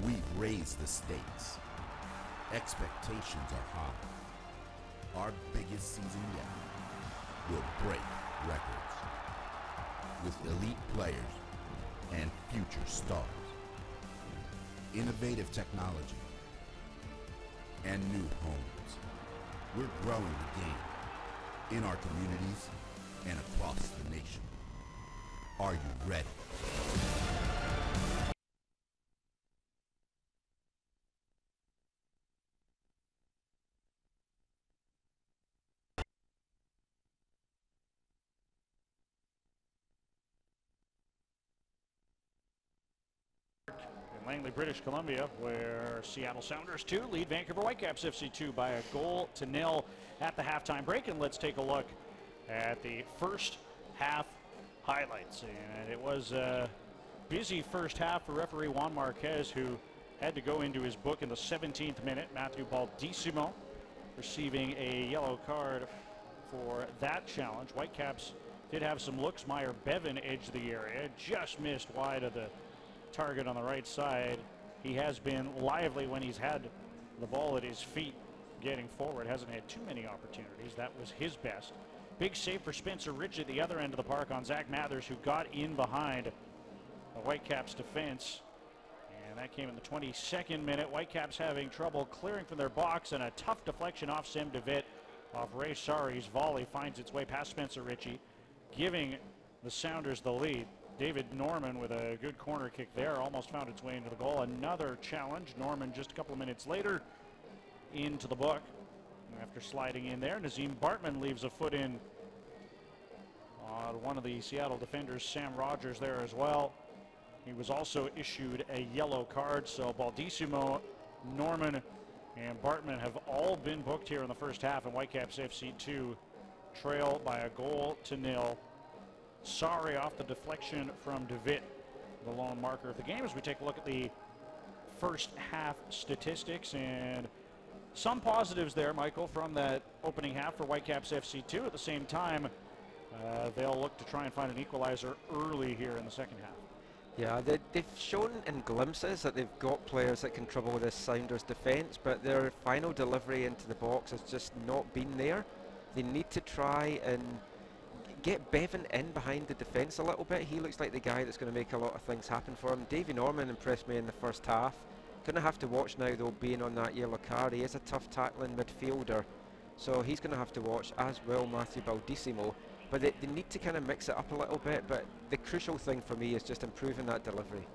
We've raised the stakes. Expectations are high. Our biggest season yet will break records with elite players and future stars. Innovative technology and new homes. We're growing the game in our communities and across the nation. Are you ready? Langley, British Columbia, where Seattle Sounders 2 lead Vancouver Whitecaps FC 2 by 1-0 at the halftime break. And let's take a look at the first half highlights. And it was a busy first half for referee Juan Marquez, who had to go into his book in the 17th minute. Matthew Baldissimo receiving a yellow card for that challenge. Whitecaps did have some looks. Meyer Bevan edged the area, just missed wide of the target on the right side. He has been lively when he's had the ball at his feet getting forward. Hasn't had too many opportunities. That was his best. Big save for Spencer Rich at the other end of the park on Zach Mathers, who got in behind the Whitecaps defense. And that came in the 22nd minute. Whitecaps having trouble clearing from their box, and a tough deflection off Sem DeVitt off Ray Sari's volley finds its way past Spencer Ritchie, giving the Sounders the lead. David Norman with a good corner kick there, almost found its way into the goal. Another challenge. Norman just a couple of minutes later into the book after sliding in there. Nazim Bartman leaves a foot in on one of the Seattle defenders, Sam Rogers, there as well. He was also issued a yellow card. So Baldissimo, Norman, and Bartman have all been booked here in the first half, and Whitecaps FC 2 trail by 1-0. Sorry off the deflection from DeVitt, the lone marker of the game, as we take a look at the first half statistics. And some positives there, Michael, from that opening half for Whitecaps FC 2. At the same time, they'll look to try and find an equalizer early here in the second half. Yeah, they've shown in glimpses that they've got players that can trouble this Sounders defence, but their final delivery into the box has just not been there. They need to try and get Bevan in behind the defence a little bit. He looks like the guy that's going to make a lot of things happen for him. Davy Norman impressed me in the first half. Going to have to watch now, though, being on that yellow card. He is a tough tackling midfielder, so he's going to have to watch, as will Matthew Baldissimo. But they need to kind of mix it up a little bit, but the crucial thing for me is just improving that delivery.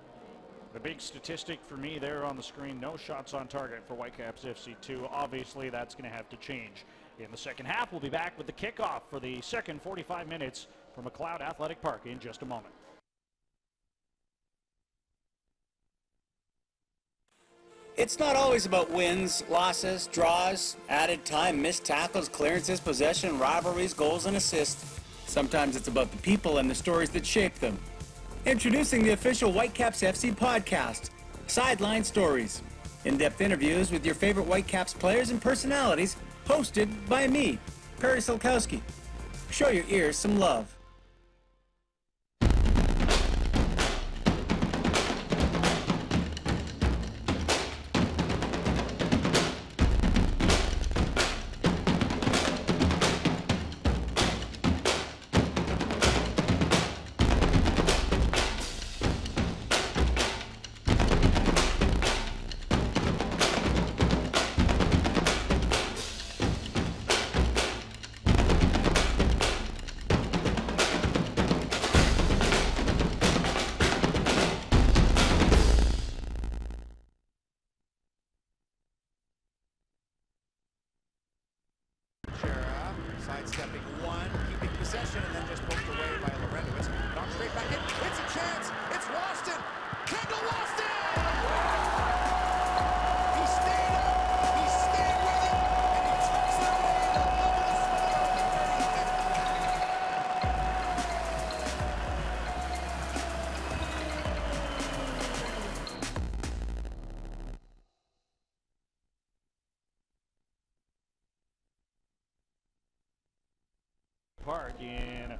The big statistic for me there on the screen, no shots on target for Whitecaps FC 2. Obviously, that's going to have to change in the second half. We'll be back with the kickoff for the second 45 minutes from McLeod Athletic Park in just a moment. It's not always about wins, losses, draws, added time, missed tackles, clearances, possession, rivalries, goals, and assists. Sometimes it's about the people and the stories that shape them. Introducing the official Whitecaps FC podcast, Sideline Stories. In-depth interviews with your favorite Whitecaps players and personalities, hosted by me, Perry Solkowski. Show your ears some love. Sidestepping one, keeping possession, and then just poked away by Lorentowicz. Knocked straight back in. It's a chance. It's Waston. Kendall Waston! He stayed up. He stayed with it, and he tucks it away in the luminous Park in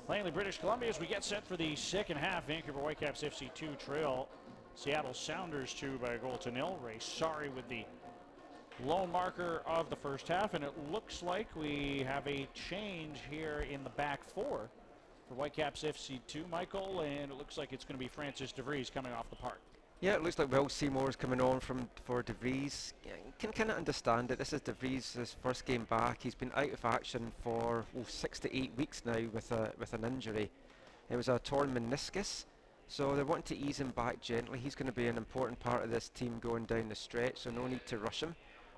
Langley, British Columbia, as we get set for the second half. Vancouver Whitecaps FC 2 trail Seattle Sounders 2 by a goal to nil. Ray Sorry with the lone marker of the first half, and it looks like we have a change here in the back four for Whitecaps FC 2, Michael, and it looks like it's going to be Francis DeVries coming off the park. Yeah, it looks like Will Seymour's coming on for DeVries. Can kind of understand it. This is DeVries' first game back. He's been out of action for 6 to 8 weeks now with an injury. It was a torn meniscus, so they're wanting to ease him back gently. He's going to be an important part of this team going down the stretch, so no need to rush him.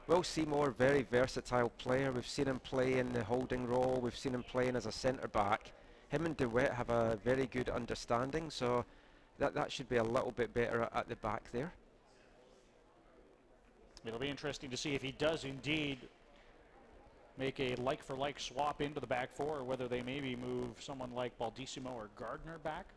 Will Seymour, very versatile player. We've seen him play in the holding role. We've seen him playing as a centre back. Him and DeWitt have a very good understanding, so that should be a little bit better at the back there. It'll be interesting to see if he does indeed make a like-for-like swap into the back four, or whether they maybe move someone like Baldissimo or Gardner back.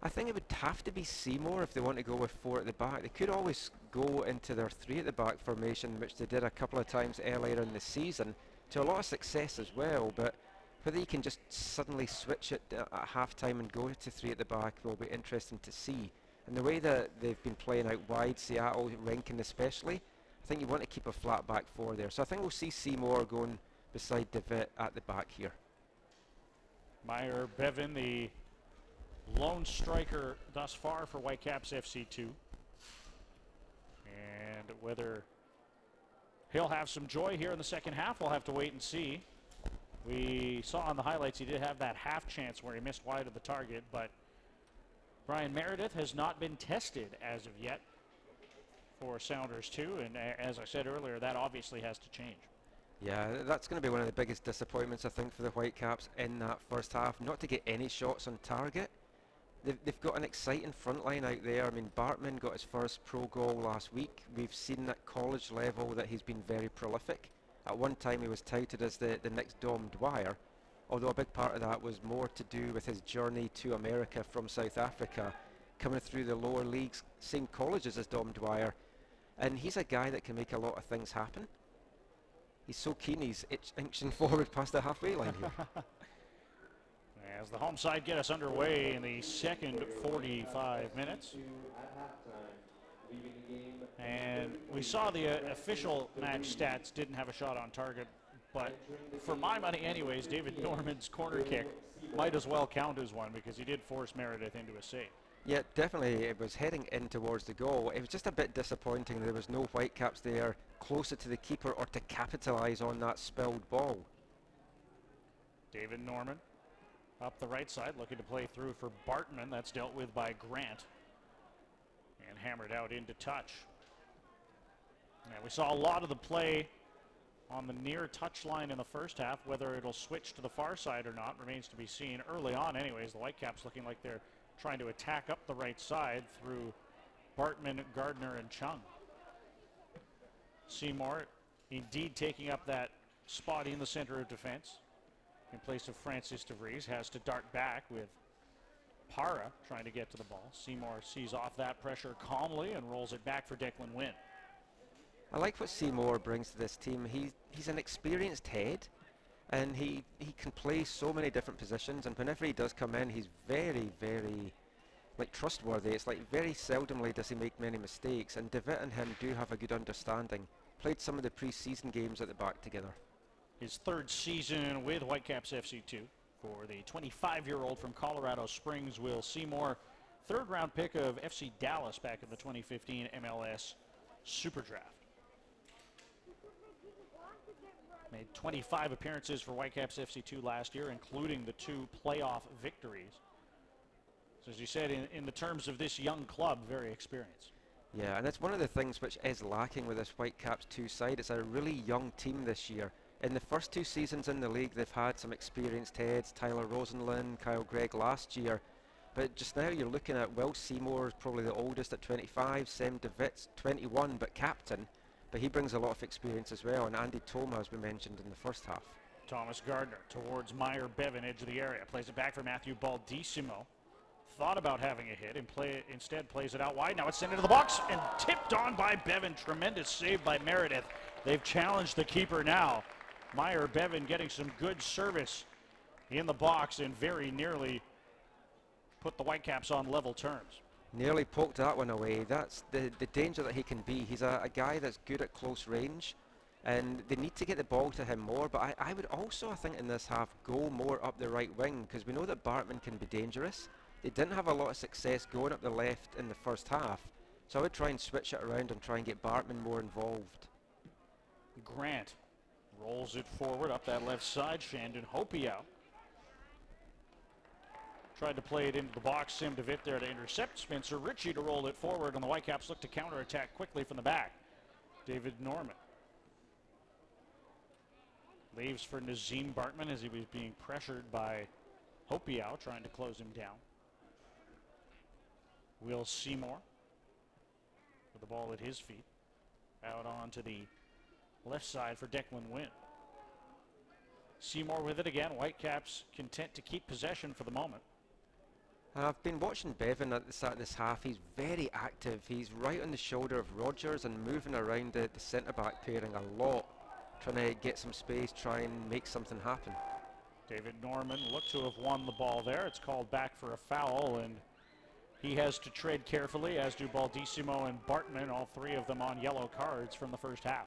I think it would have to be Seymour if they want to go with 4 at the back. They could always go into their 3 at the back formation, which they did a couple of times earlier in the season, to a lot of success as well, but whether you can just suddenly switch it at half-time and go to 3 at the back will be interesting to see. And the way that they've been playing out wide, Seattle, Rankin especially, I think you want to keep a flat back 4 there. So I think we'll see Seymour going beside DeWitt at the back here. Meyer Bevan, the lone striker thus far for Whitecaps FC 2. And whether he'll have some joy here in the second half, we'll have to wait and see. We saw on the highlights he did have that half chance where he missed wide of the target, but Brian Meredith has not been tested as of yet for Sounders 2, and as I said earlier, that obviously has to change. Yeah, that's going to be one of the biggest disappointments, I think, for the Whitecaps in that first half, not to get any shots on target. They've got an exciting front line out there. I mean, Bartman got his first pro goal last week. We've seen at college level that he's been very prolific. At one time he was touted as the next Dom Dwyer, although a big part of that was more to do with his journey to America from South Africa, coming through the lower leagues, same colleges as Dom Dwyer, and he's a guy that can make a lot of things happen. He's so keen, he's inching forward past the halfway line here. As the home side get us underway in the second 45 minutes. And we saw the official match stats didn't have a shot on target, but for my money anyways, David Norman's corner kick might as well count as one, because he did force Meredith into a save. Yeah, definitely. It was heading in towards the goal. It was just a bit disappointing there was no Whitecaps there closer to the keeper or to capitalise on that spilled ball. David Norman up the right side, looking to play through for Bartman. That's dealt with by Grant and hammered out into touch. And we saw a lot of the play on the near touch line in the first half. Whether it'll switch to the far side or not remains to be seen. Early on anyways, the Whitecaps looking like they're trying to attack up the right side through Bartman, Gardner, and Chung. Seymour indeed taking up that spot in the center of defense in place of Francis DeVries. Has to dart back with Para trying to get to the ball. Seymour sees off that pressure calmly and rolls it back for Declan Wynn. I like what Seymour brings to this team. He's an experienced head, and he can play so many different positions, and whenever he does come in, he's very, very trustworthy. It's like very seldomly does he make many mistakes, and DeWitt and him do have a good understanding. Played some of the pre-season games at the back together. His third season with Whitecaps FC 2 for the 25-year-old from Colorado Springs, Will Seymour. Third-round pick of FC Dallas back in the 2015 MLS Super Draft. Made 25 appearances for Whitecaps FC 2 last year, including the 2 playoff victories. So as you said, in the terms of this young club, very experienced. Yeah, and it's one of the things which is lacking with this Whitecaps 2 side. It's a really young team this year. In the first 2 seasons in the league, they've had some experienced heads, Tyler Rosenlund, Kyle Gregg last year. But just now you're looking at Will Seymour, probably the oldest at 25, Sam DeWitt's 21, but captain. But he brings a lot of experience as well, and Andy Toma has been mentioned in the first half. Thomas Gardner towards Meyer Bevan, edge of the area. Plays it back for Matthew Baldissimo. Thought about having a hit and instead plays it out wide. Now it's sent into the box and tipped on by Bevan. Tremendous save by Meredith. They've challenged the keeper now. Meyer Bevan getting some good service in the box and very nearly put the Whitecaps on level terms. Nearly poked that one away. That's the danger that he can be. He's a guy that's good at close range, and they need to get the ball to him more. But I would also, I think, in this half, go more up the right wing, because we know that Bartman can be dangerous. They didn't have a lot of success going up the left in the first half, so I would try and switch it around and try and get Bartman more involved. Grant rolls it forward up that left side. Shandon Hopi out. Tried to play it into the box. Sam DeWitt there to intercept. Spencer Ritchie to roll it forward, and the Whitecaps look to counterattack quickly from the back. David Norman leaves for Nazim Bartman as he was being pressured by Hopiau, trying to close him down. Will Seymour with the ball at his feet. Out onto the left side for Declan Wynn. Seymour with it again. Whitecaps content to keep possession for the moment. I've been watching Bevan at the start of this half. He's very active. He's right on the shoulder of Rogers and moving around the centre-back pairing a lot, trying to get some space, try and make something happen. David Norman looked to have won the ball there. It's called back for a foul, and he has to tread carefully, as do Baldissimo and Bartman, all 3 of them on yellow cards from the first half.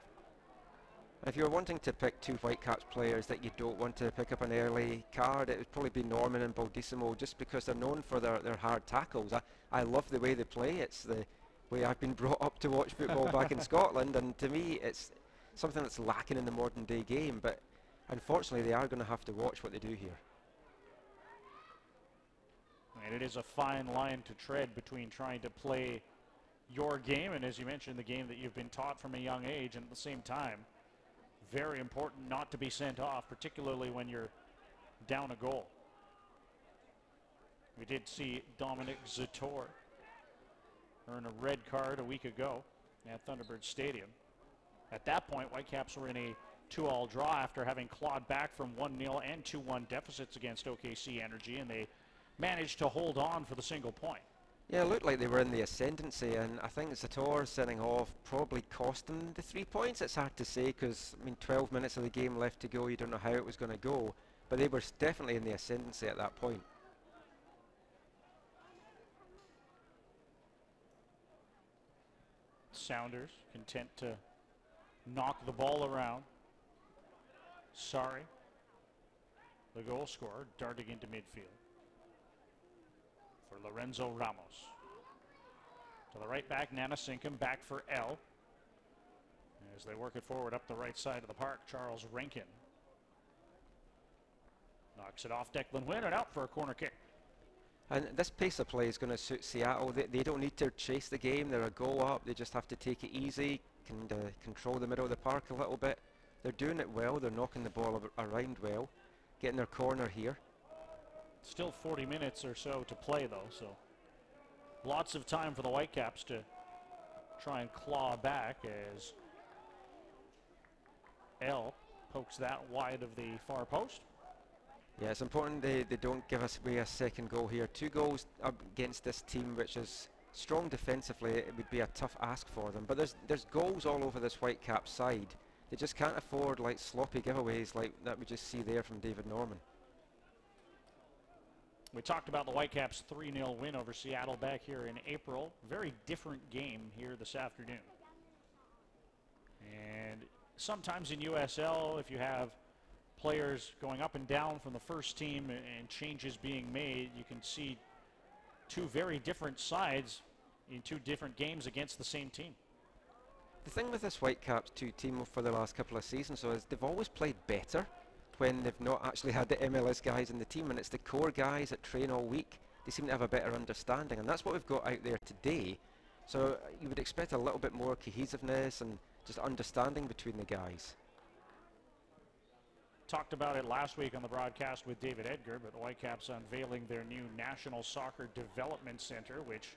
If you're wanting to pick 2 Whitecaps players that you don't want to pick up an early card, it would probably be Norman and Baldissimo, just because they're known for their hard tackles. I love the way they play. It's the way I've been brought up to watch football back in Scotland, and to me it's something that's lacking in the modern day game, but unfortunately they are going to have to watch what they do here. And it is a fine line to tread between trying to play your game and, as you mentioned, the game that you've been taught from a young age, and at the same time, very important not to be sent off, particularly when you're down a goal. We did see Dominic Zator earn a red card a week ago at Thunderbird Stadium. At that point, Whitecaps were in a 2-all draw after having clawed back from 1-0 and 2-1 deficits against OKC Energy, and they managed to hold on for the single point. Yeah, it looked like they were in the ascendancy, and I think Zator sending off probably cost them the 3 points. It's hard to say because, I mean, 12 minutes of the game left to go, you don't know how it was going to go, but they were definitely in the ascendancy at that point. Sounders content to knock the ball around. Sorry, the goal scorer, darting into midfield for Lorenzo Ramos. To the right back, Nana Sinkum, back for L. As they work it forward up the right side of the park, Charles Rankin knocks it off Declan Wynn and out for a corner kick. And this pace of play is going to suit Seattle. They don't need to chase the game. They're a goal up. They just have to take it easy, control the middle of the park a little bit. They're doing it well. They're knocking the ball around well, getting their corner here. Still 40 minutes or so to play, though, so lots of time for the Whitecaps to try and claw back as L pokes that wide of the far post. Yeah, it's important they don't give us away a second goal here. 2 goals up against this team, which is strong defensively. It would be a tough ask for them. But there's goals all over this Whitecap side. They just can't afford like sloppy giveaways like that we just see there from David Norman. We talked about the Whitecaps' 3-0 win over Seattle back here in April. Very different game here this afternoon. And sometimes in USL, if you have players going up and down from the first team and changes being made, you can see 2 very different sides in 2 different games against the same team. The thing with this Whitecaps 2 team for the last couple of seasons though is they've always played better when they've not actually had the MLS guys in the team, and it's the core guys that train all week. They seem to have a better understanding, and that's what we've got out there today. So you would expect a little bit more cohesiveness and just understanding between the guys. talked about it last week on the broadcast with David Edgar, but the Whitecaps unveiling their new National Soccer Development Center, which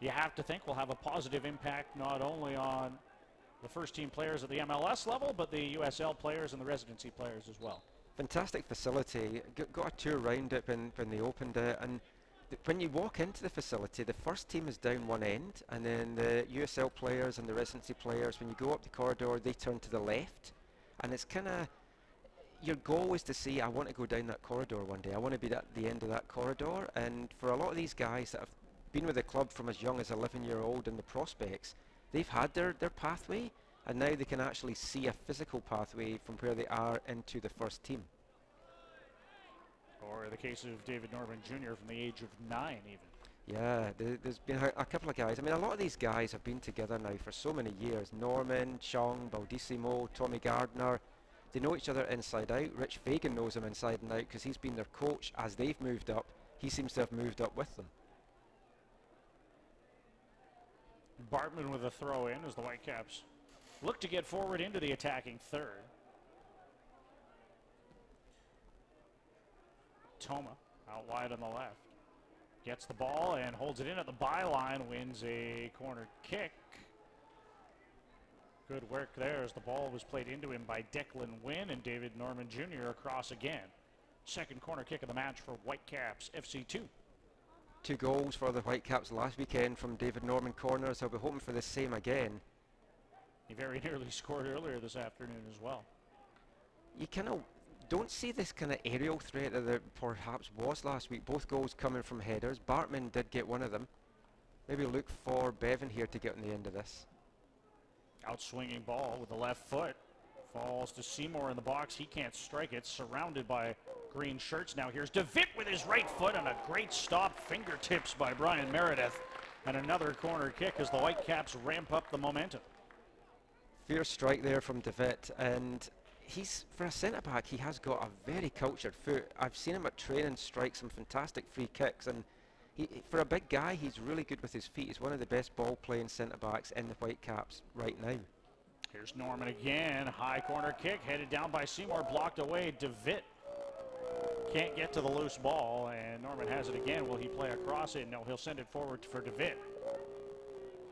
you have to think will have a positive impact not only on the first-team players at the MLS level, but the USL players and the residency players as well. Fantastic facility. Got a tour around it when they opened it, and when you walk into the facility, the first team is down one end, and then the USL players and the residency players, when you go up the corridor, they turn to the left, and it's kind of, your goal is to see, I want to go down that corridor one day. I want to be at the end of that corridor, and for a lot of these guys that have been with the club from as young as 11-year-old and the prospects, they've had their pathway, and now they can actually see a physical pathway from where they are into the first team. Or the case of David Norman Jr. from the age of 9 even. Yeah, there's been a couple of guys. I mean, a lot of these guys have been together now for so many years. Norman, Chung, Baldissimo, Tommy Gardner. They know each other inside out. Rich Fagan knows them inside and out because he's been their coach as they've moved up. He seems to have moved up with them. Bartman with a throw in as the Whitecaps look to get forward into the attacking third. Toma out wide on the left. Gets the ball and holds it in at the byline, wins a corner kick. Good work there as the ball was played into him by Declan Wynn, and David Norman Jr. across again. Second corner kick of the match for Whitecaps FC 2. 2 goals for the Whitecaps last weekend from David Norman corners. I'll be hoping for the same again. He very nearly scored earlier this afternoon as well. You kind of don't see this kind of aerial threat that there perhaps was last week. Both goals coming from headers. Bartman did get one of them. Maybe look for Bevan here to get on the end of this. Outswinging ball with the left foot. Falls to Seymour in the box. He can't strike it. Surrounded by green shirts. Now here's DeVitt with his right foot, and a great stop, fingertips by Brian Meredith. And another corner kick as the Whitecaps ramp up the momentum. Fierce strike there from DeVitt, and he's, for a centre-back, he has got a very cultured foot. I've seen him at training strike some fantastic free kicks, and for a big guy, he's really good with his feet. He's one of the best ball-playing centre-backs in the Whitecaps right now. Here's Norman again. High corner kick headed down by Seymour, blocked away. DeVitt can't get to the loose ball, and Norman has it again. Will he play across it? No, he'll send it forward for DeVitt.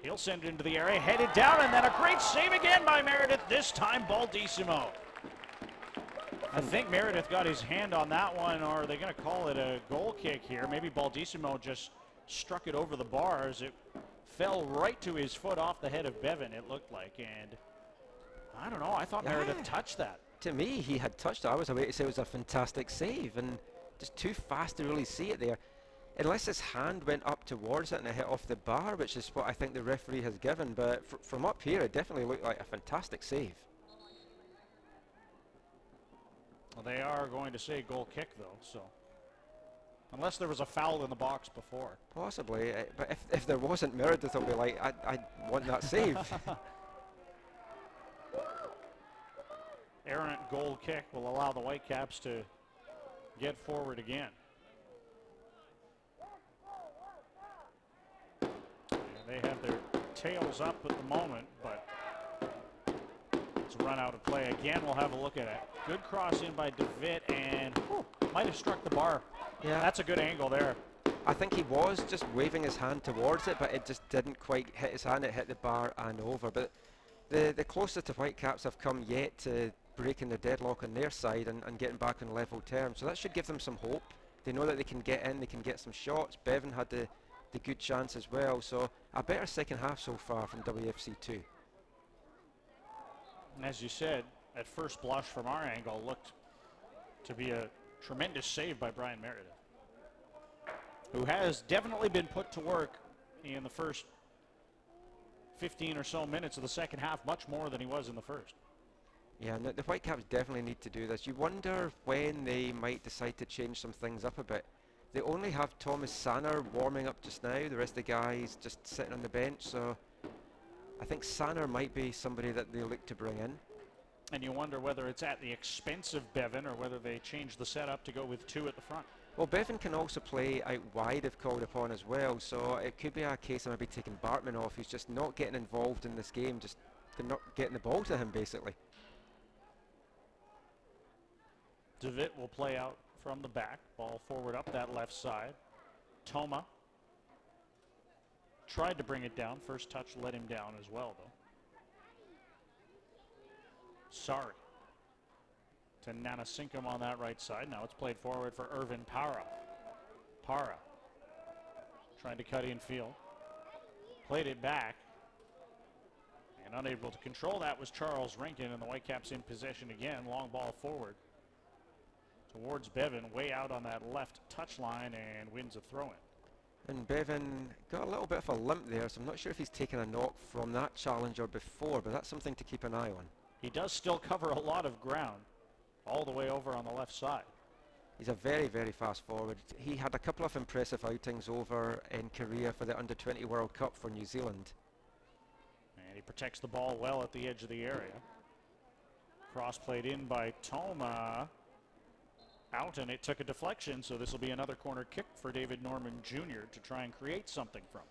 He'll send it into the area, headed down, and then a great save again by Meredith, this time Baldissimo. I think Meredith got his hand on that one, or are they going to call it a goal kick here? Maybe Baldissimo just struck it over the bars. It fell right to his foot off the head of Bevan, it looked like, and I don't know, I thought Meredith touched that. To me, he had touched it. I was about to say it was a fantastic save, and just too fast to really see it there. Unless his hand went up towards it and it hit off the bar, which is what I think the referee has given, but from up here, it definitely looked like a fantastic save. Well, they are going to say goal kick, though, so unless there was a foul in the box before. Possibly, but if there wasn't, Meredith will be like, I want that save. Errant goal kick will allow the Whitecaps to get forward again. And they have their tails up at the moment, but it's a run out of play. Again, we'll have a look at it. Good cross in by DeVitt, and might have struck the bar. Yeah, that's a good angle there. I think he was just waving his hand towards it, but it just didn't quite hit his hand. It hit the bar and over. But the closest the Whitecaps have come yet to breaking the deadlock on their side and getting back on level terms. So that should give them some hope. They know that they can get in, they can get some shots. Bevan had the good chance as well. So a better second half so far from WFC2. And as you said, at first blush from our angle, looked to be a tremendous save by Brian Meredith, who has definitely been put to work in the first 15 or so minutes of the second half, much more than he was in the first. Yeah, and the Whitecaps definitely need to do this. You wonder when they might decide to change some things up a bit. They only have Thomas Sanner warming up just now. The rest of the guys just sitting on the bench. So I think Sanner might be somebody that they look to bring in. And you wonder whether it's at the expense of Bevan or whether they change the setup to go with 2 at the front. Well, Bevan can also play out wide if called upon as well. So it could be a case of maybe taking Bartman off. He's just not getting involved in this game. Just they're not getting the ball to him, basically. DeVitt will play out from the back. Ball forward up that left side. Toma tried to bring it down. First touch let him down as well, though. Sorry to Nanasinkum on that right side. Now it's played forward for Irvin Para. Para trying to cut in field. Played it back. And unable to control that was Charles Rankin, and the Whitecaps in possession again. Long ball forward towards Bevan, way out on that left touchline, and wins a throw-in. And Bevan got a little bit of a limp there, so I'm not sure if he's taken a knock from that challenger before, but that's something to keep an eye on. He does still cover a lot of ground all the way over on the left side. He's a very, very fast forward. He had a couple of impressive outings over in Korea for the Under-20 World Cup for New Zealand. And he protects the ball well at the edge of the area. Cross played in by Toma. Out, and it took a deflection, so this will be another corner kick for David Norman Jr. to try and create something from.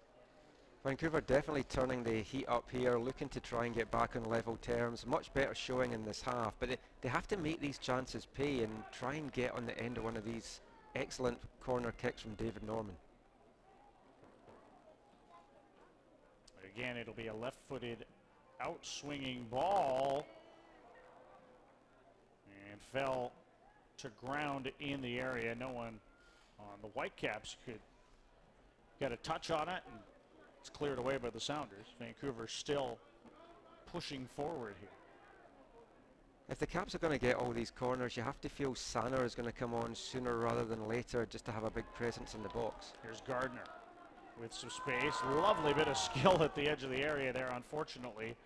Vancouver definitely turning the heat up here, looking to try and get back on level terms. Much better showing in this half, but they have to make these chances pay and try and get on the end of one of these excellent corner kicks from David Norman. Again, it'll be a left-footed out-swinging ball, and fell to ground in the area. No one on the Whitecaps could get a touch on it, and it's cleared away by the Sounders. Vancouver still pushing forward here. If the Caps are going to get all these corners, you have to feel Sanner is going to come on sooner rather than later just to have a big presence in the box. Here's Gardner with some space. Lovely bit of skill at the edge of the area there, unfortunately.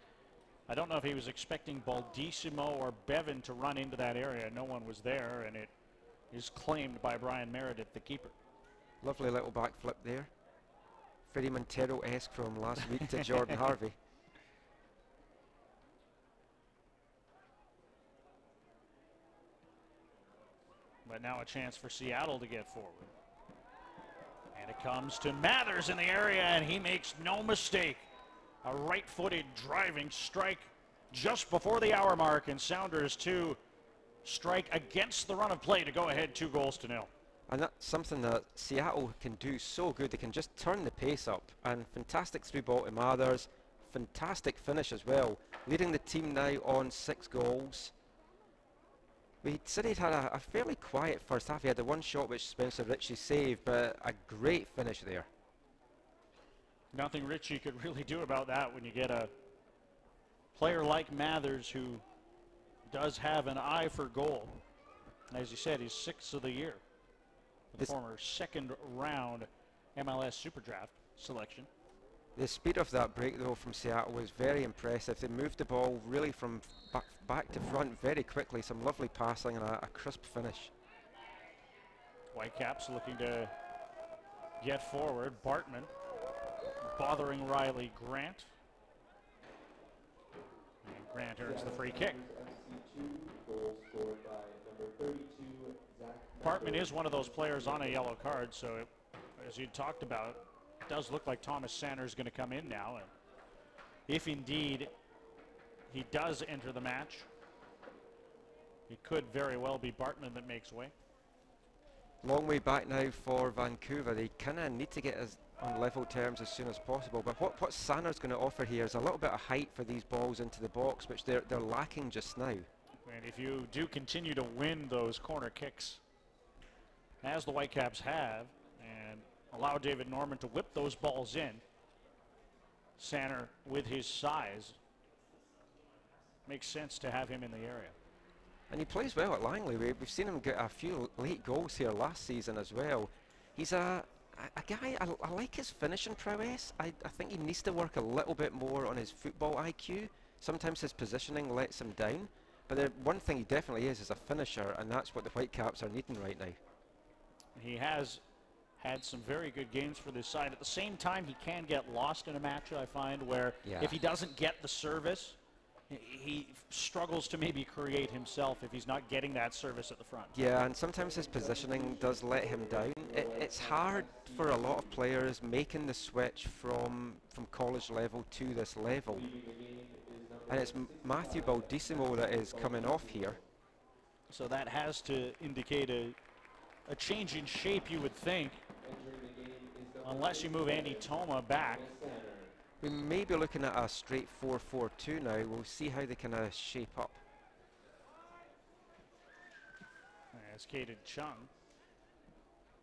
I don't know if he was expecting Baldissimo or Bevan to run into that area. No one was there, and it is claimed by Brian Meredith, the keeper. Lovely little back flip there. Freddie Montero-esque from last week to Jordan Harvey. But now a chance for Seattle to get forward. And it comes to Mathers in the area, and he makes no mistake. A right-footed driving strike just before the hour mark, and Sounders to strike against the run of play to go ahead 2-0. And that's something that Seattle can do so good. They can just turn the pace up. And fantastic through ball to Mathers. Fantastic finish as well. Leading the team now on 6 goals. We said he'd had a fairly quiet first half. He had the one shot which Spencer Ritchie saved, but a great finish there. Nothing Ritchie could really do about that when you get a player like Mathers who does have an eye for goal. And as you said, he's 6th of the year. The former second-round MLS Super Draft selection. The speed of that break, though, from Seattle was very impressive. They moved the ball really from back to front very quickly. Some lovely passing and a crisp finish. Whitecaps looking to get forward. Bartman bothering Riley Grant. And Grant earns the free kick. Bartman is one of those players on a yellow card, so as you talked about, it does look like Thomas Sanner is going to come in now. And if indeed he does enter the match, it could very well be Bartman that makes way. Long way back now for Vancouver. They kind of need to get us on level terms as soon as possible. But what Sanner's going to offer here is a little bit of height for these balls into the box, which they're lacking just now. And if you do continue to win those corner kicks, as the Whitecaps have, and allow David Norman to whip those balls in, Sanner, with his size, makes sense to have him in the area. And he plays well at Langley. We've seen him get a few late goals here last season as well. He's a guy, I like his finishing prowess. I think he needs to work a little bit more on his football IQ. Sometimes his positioning lets him down. But the one thing he definitely is a finisher, and that's what the Whitecaps are needing right now. He has had some very good games for this side. At the same time, he can get lost in a match, I find, where if he doesn't get the service, he struggles to maybe create himself if he's not getting that service at the front. Yeah, and sometimes his positioning does let him down. It's hard for a lot of players making the switch from college level to this level. And it's Matthew Baldissimo that is coming off here. So that has to indicate a change in shape, you would think, unless you move Andy Toma back. We may be looking at a straight 4-4-2 now. We'll see how they kind of shape up. As Caden Chung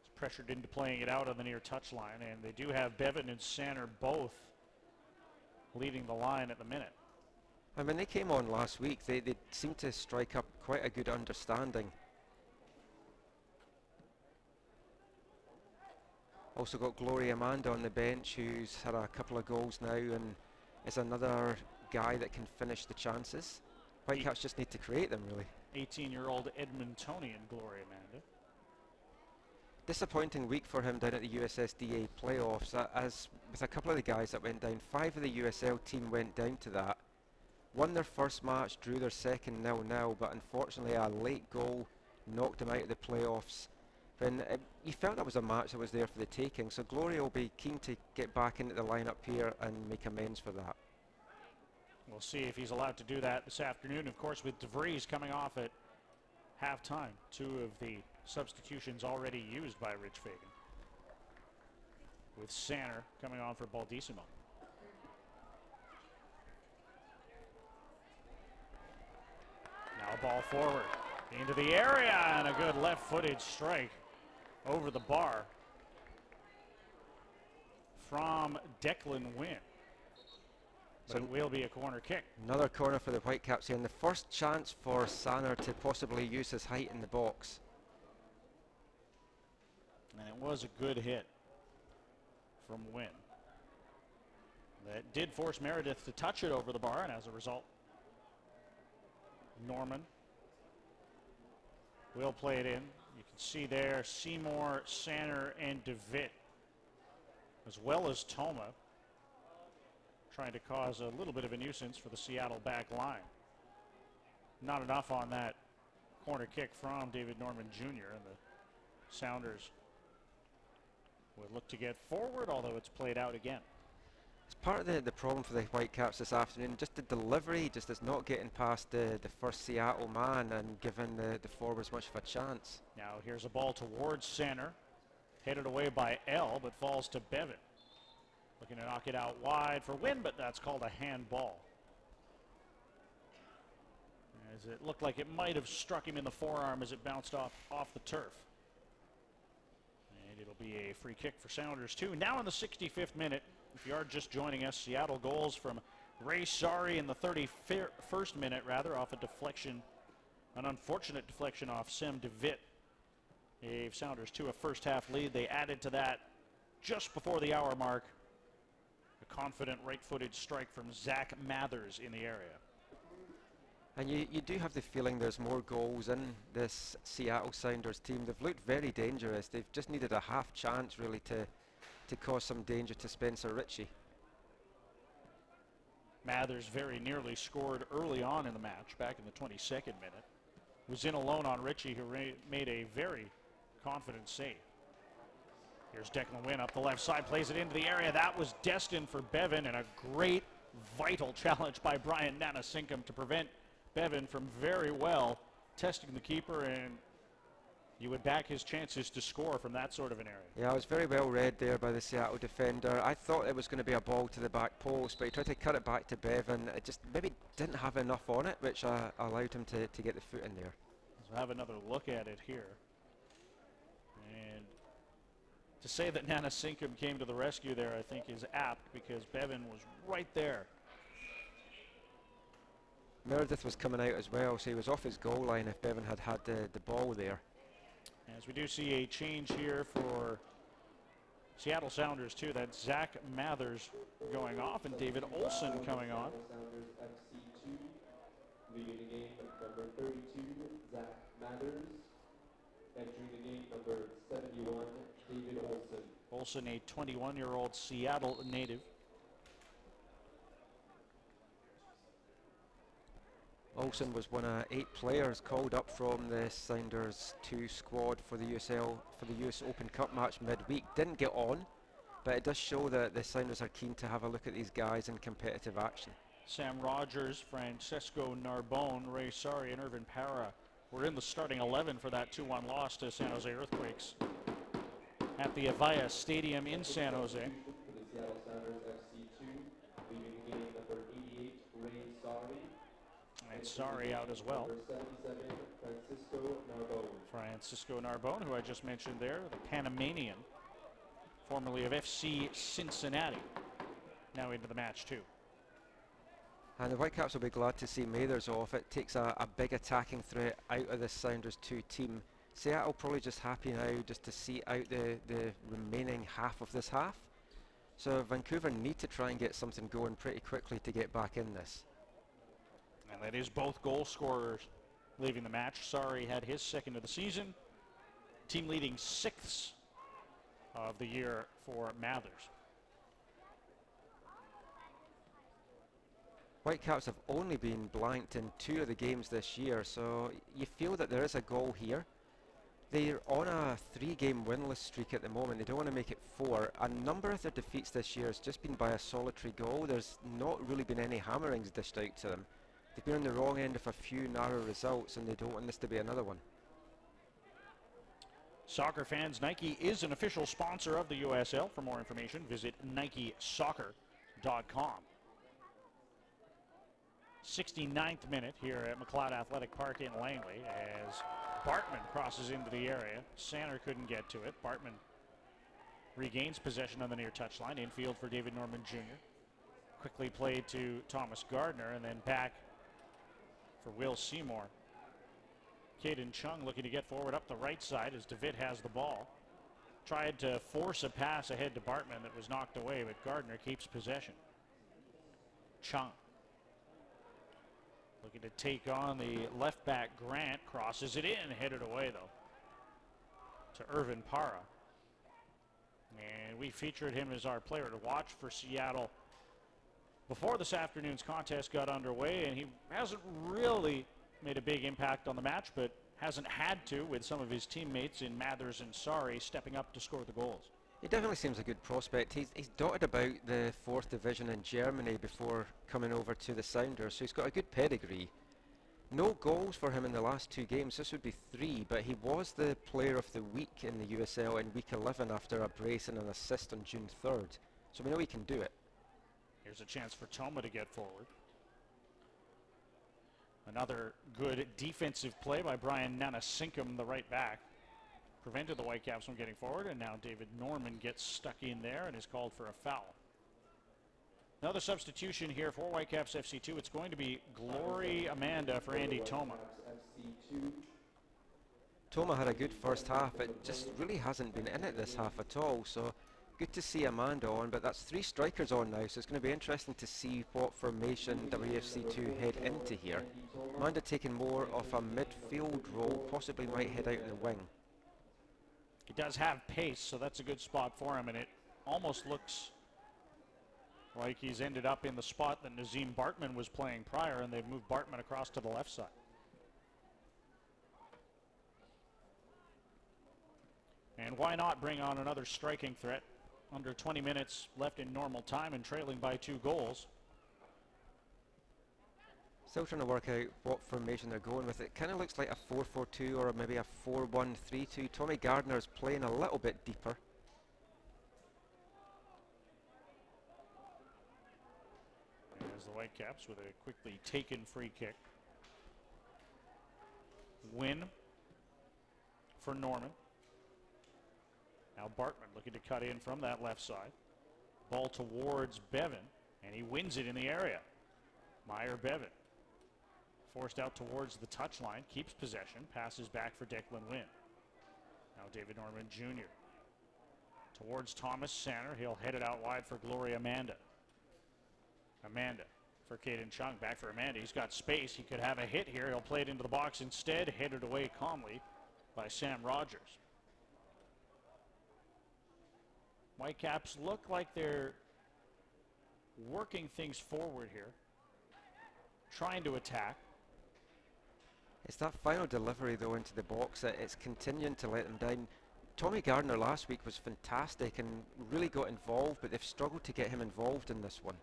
is pressured into playing it out on the near touchline, and they do have Bevan and Sanner both leading the line at the minute. And when they came on last week, they seemed to strike up quite a good understanding. Also got Gloria Amanda on the bench, who's had a couple of goals now and is another guy that can finish the chances. Whitecaps just need to create them, really. 18-year-old Edmontonian Gloria Amanda. Disappointing week for him down at the USSDA playoffs. As with a couple of the guys that went down, 5 of the USL team went down to that. Won their first match, drew their second 0-0, but unfortunately a late goal knocked them out of the playoffs. And you felt that was a match that was there for the taking, so Gloria will be keen to get back into the lineup here and make amends for that. We'll see if he's allowed to do that this afternoon. Of course, with DeVries coming off at halftime, 2 of the substitutions already used by Rich Fagan, with Sanner coming on for Baldissimo. Now a ball forward into the area, and a good left-footed strike over the bar from Declan Wynn. But it will be a corner kick. Another corner for the Whitecaps here, and the first chance for Sanner to possibly use his height in the box. And it was a good hit from Wynn. That did force Meredith to touch it over the bar, and as a result, Norman will play it in. You can see there Seymour, Sanner, and DeVitt, as well as Toma, trying to cause a little bit of a nuisance for the Seattle back line. Not enough on that corner kick from David Norman Jr., and the Sounders would look to get forward, although it's played out again. It's part of the problem for the Whitecaps this afternoon. Just the delivery just is not getting past the first Seattle man and giving the forwards much of a chance. Now here's a ball towards center, headed away by L, but falls to Bevan. Looking to knock it out wide for Wynn, but that's called a handball, as it looked like it might have struck him in the forearm as it bounced off the turf. And it'll be a free kick for Sounders too. Now in the 65th minute, if you are just joining us, Seattle goals from Ray Sari in the 31st minute, rather, off a deflection, an unfortunate deflection off Sem DeVitt. Gave Sounders to a first half lead. They added to that just before the hour mark. A confident right-footed strike from Zach Mathers in the area. And you do have the feeling there's more goals in this Seattle Sounders team. They've looked very dangerous. They've just needed a half chance really to cause some danger to Spencer Ritchie. Mathers very nearly scored early on in the match, back in the 22nd minute. Was in alone on Ritchie, who made a very confident save. Here's Declan Wynn up the left side, plays it into the area. That was destined for Bevan, and a great, vital challenge by Brian Nanasinkum to prevent Bevan from very well testing the keeper, and you would back his chances to score from that sort of an area. Yeah, it was very well read there by the Seattle defender. I thought it was going to be a ball to the back post, but he tried to cut it back to Bevan. It just maybe didn't have enough on it, which allowed him to get the foot in there. So have another look at it here. And to say that Nanasinkum came to the rescue there, I think, is apt, because Bevan was right there. Meredith was coming out as well, so he was off his goal line if Bevan had had the ball there. As we do see a change here for Seattle Sounders too. That's Zach Mathers going off and David Olson coming on. Sounders FC 2, leading the game number 32, Zach Mathers. Entering the game number 71, David Olson. Olson, a 21-year-old Seattle native. Olsen was one of 8 players called up from the Sounders 2 squad for the USL, for the US Open Cup match midweek. Didn't get on, but it does show that the Sounders are keen to have a look at these guys in competitive action. Sam Rogers, Francesco Narbone, Ray Sari, and Irvin Para were in the starting 11 for that 2-1 loss to San Jose Earthquakes at the Avaya Stadium in San Jose. For the Seattle Sounders FC 2, leaving the game number 88, Ray Sari. And Sari out as well. Number 77, Francisco Narbonne. Francisco Narbonne, who I just mentioned there, the Panamanian, formerly of FC Cincinnati, now into the match too. And the Whitecaps will be glad to see Mathers off. It takes a big attacking threat out of this Sounders 2 team. Seattle probably just happy now just to see out the remaining half of this half. So Vancouver need to try and get something going pretty quickly to get back in this. And that is both goal scorers leaving the match. Sari had his second of the season. Team leading 6th of the year for Mathers. Whitecaps have only been blanked in 2 of the games this year, so you feel that there is a goal here. They're on a 3-game winless streak at the moment. They don't want to make it 4. A number of their defeats this year has just been by a solitary goal. There's not really been any hammerings dished out to them. They've been on the wrong end of a few narrow results, and they don't want this to be another one. Soccer fans, Nike is an official sponsor of the USL. For more information, visit NikeSoccer.com. 69th minute here at McLeod Athletic Park in Langley as Bartman crosses into the area. Sanner couldn't get to it. Bartman regains possession on the near touchline. Infield for David Norman Jr. Quickly played to Thomas Gardner and then back for Will Seymour. Caden Chung looking to get forward up the right side as DeVitt has the ball. Tried to force a pass ahead to Bartman that was knocked away, but Gardner keeps possession. Chung looking to take on the left back Grant, crosses it in, headed away though to Irvin Para. And we featured him as our player to watch for Seattle before this afternoon's contest got underway, and he hasn't really made a big impact on the match, but hasn't had to with some of his teammates in Mathers and Sari stepping up to score the goals. He definitely seems a good prospect. He's dotted about the 4th division in Germany before coming over to the Sounders, so he's got a good pedigree. No goals for him in the last 2 games. This would be 3, but he was the player of the week in the USL in week 11 after a brace and an assist on June 3rd. So we know he can do it. Here's a chance for Toma to get forward. Another good defensive play by Brian Nanasinkum, the right back. Prevented the Whitecaps from getting forward, and now David Norman gets stuck in there and is called for a foul. Another substitution here for Whitecaps FC 2. It's going to be Glory Amanda for Andy Toma. Toma had a good first half. It just really hasn't been in it this half at all, so good to see Amanda on, but that's 3 strikers on now, so it's going to be interesting to see what formation WFC2 head into here. Amanda taking more of a midfield role, possibly might head out in the wing. He does have pace, so that's a good spot for him, and it almost looks like he's ended up in the spot that Nazim Bartman was playing prior, and they've moved Bartman across to the left side. And why not bring on another striking threat? Under 20 minutes left in normal time and trailing by 2 goals. Still trying to work out what formation they're going with. It kind of looks like a 4-4-2 or maybe a 4-1-3-2. Tommy Gardner's playing a little bit deeper. As the Whitecaps with a quickly taken free kick. Win for Norman. Now Bartman looking to cut in from that left side. Ball towards Bevan, and he wins it in the area. Meyer Bevan. Forced out towards the touchline, keeps possession, passes back for Declan Wynn. Now David Norman Jr. Towards Thomas Sanner. He'll head it out wide for Gloria Amanda. Amanda for Caden Chung. Back for Amanda. He's got space. He could have a hit here. He'll play it into the box instead. Headed away calmly by Sam Rogers. Whitecaps look like they're working things forward here. Trying to attack. It's that final delivery though into the box that it's continuing to let them down. Tommy Gardner last week was fantastic and really got involved, but they've struggled to get him involved in this one.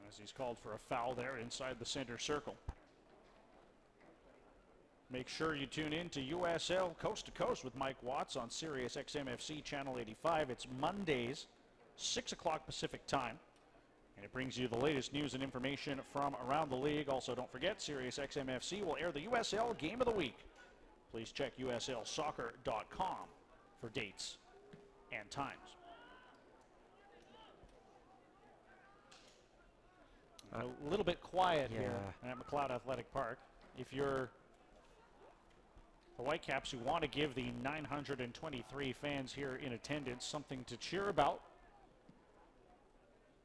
As as he's called for a foul there inside the center circle. Make sure you tune in to USL Coast to Coast with Mike Watts on Sirius XM FC Channel 85. It's Mondays, 6 o'clock Pacific time. And it brings you the latest news and information from around the league. Also, don't forget, Sirius XM FC will air the USL Game of the Week. Please check uslsoccer.com for dates and times. A little bit quiet here at McLeod Athletic Park. If you're the Whitecaps who want to give the 923 fans here in attendance something to cheer about,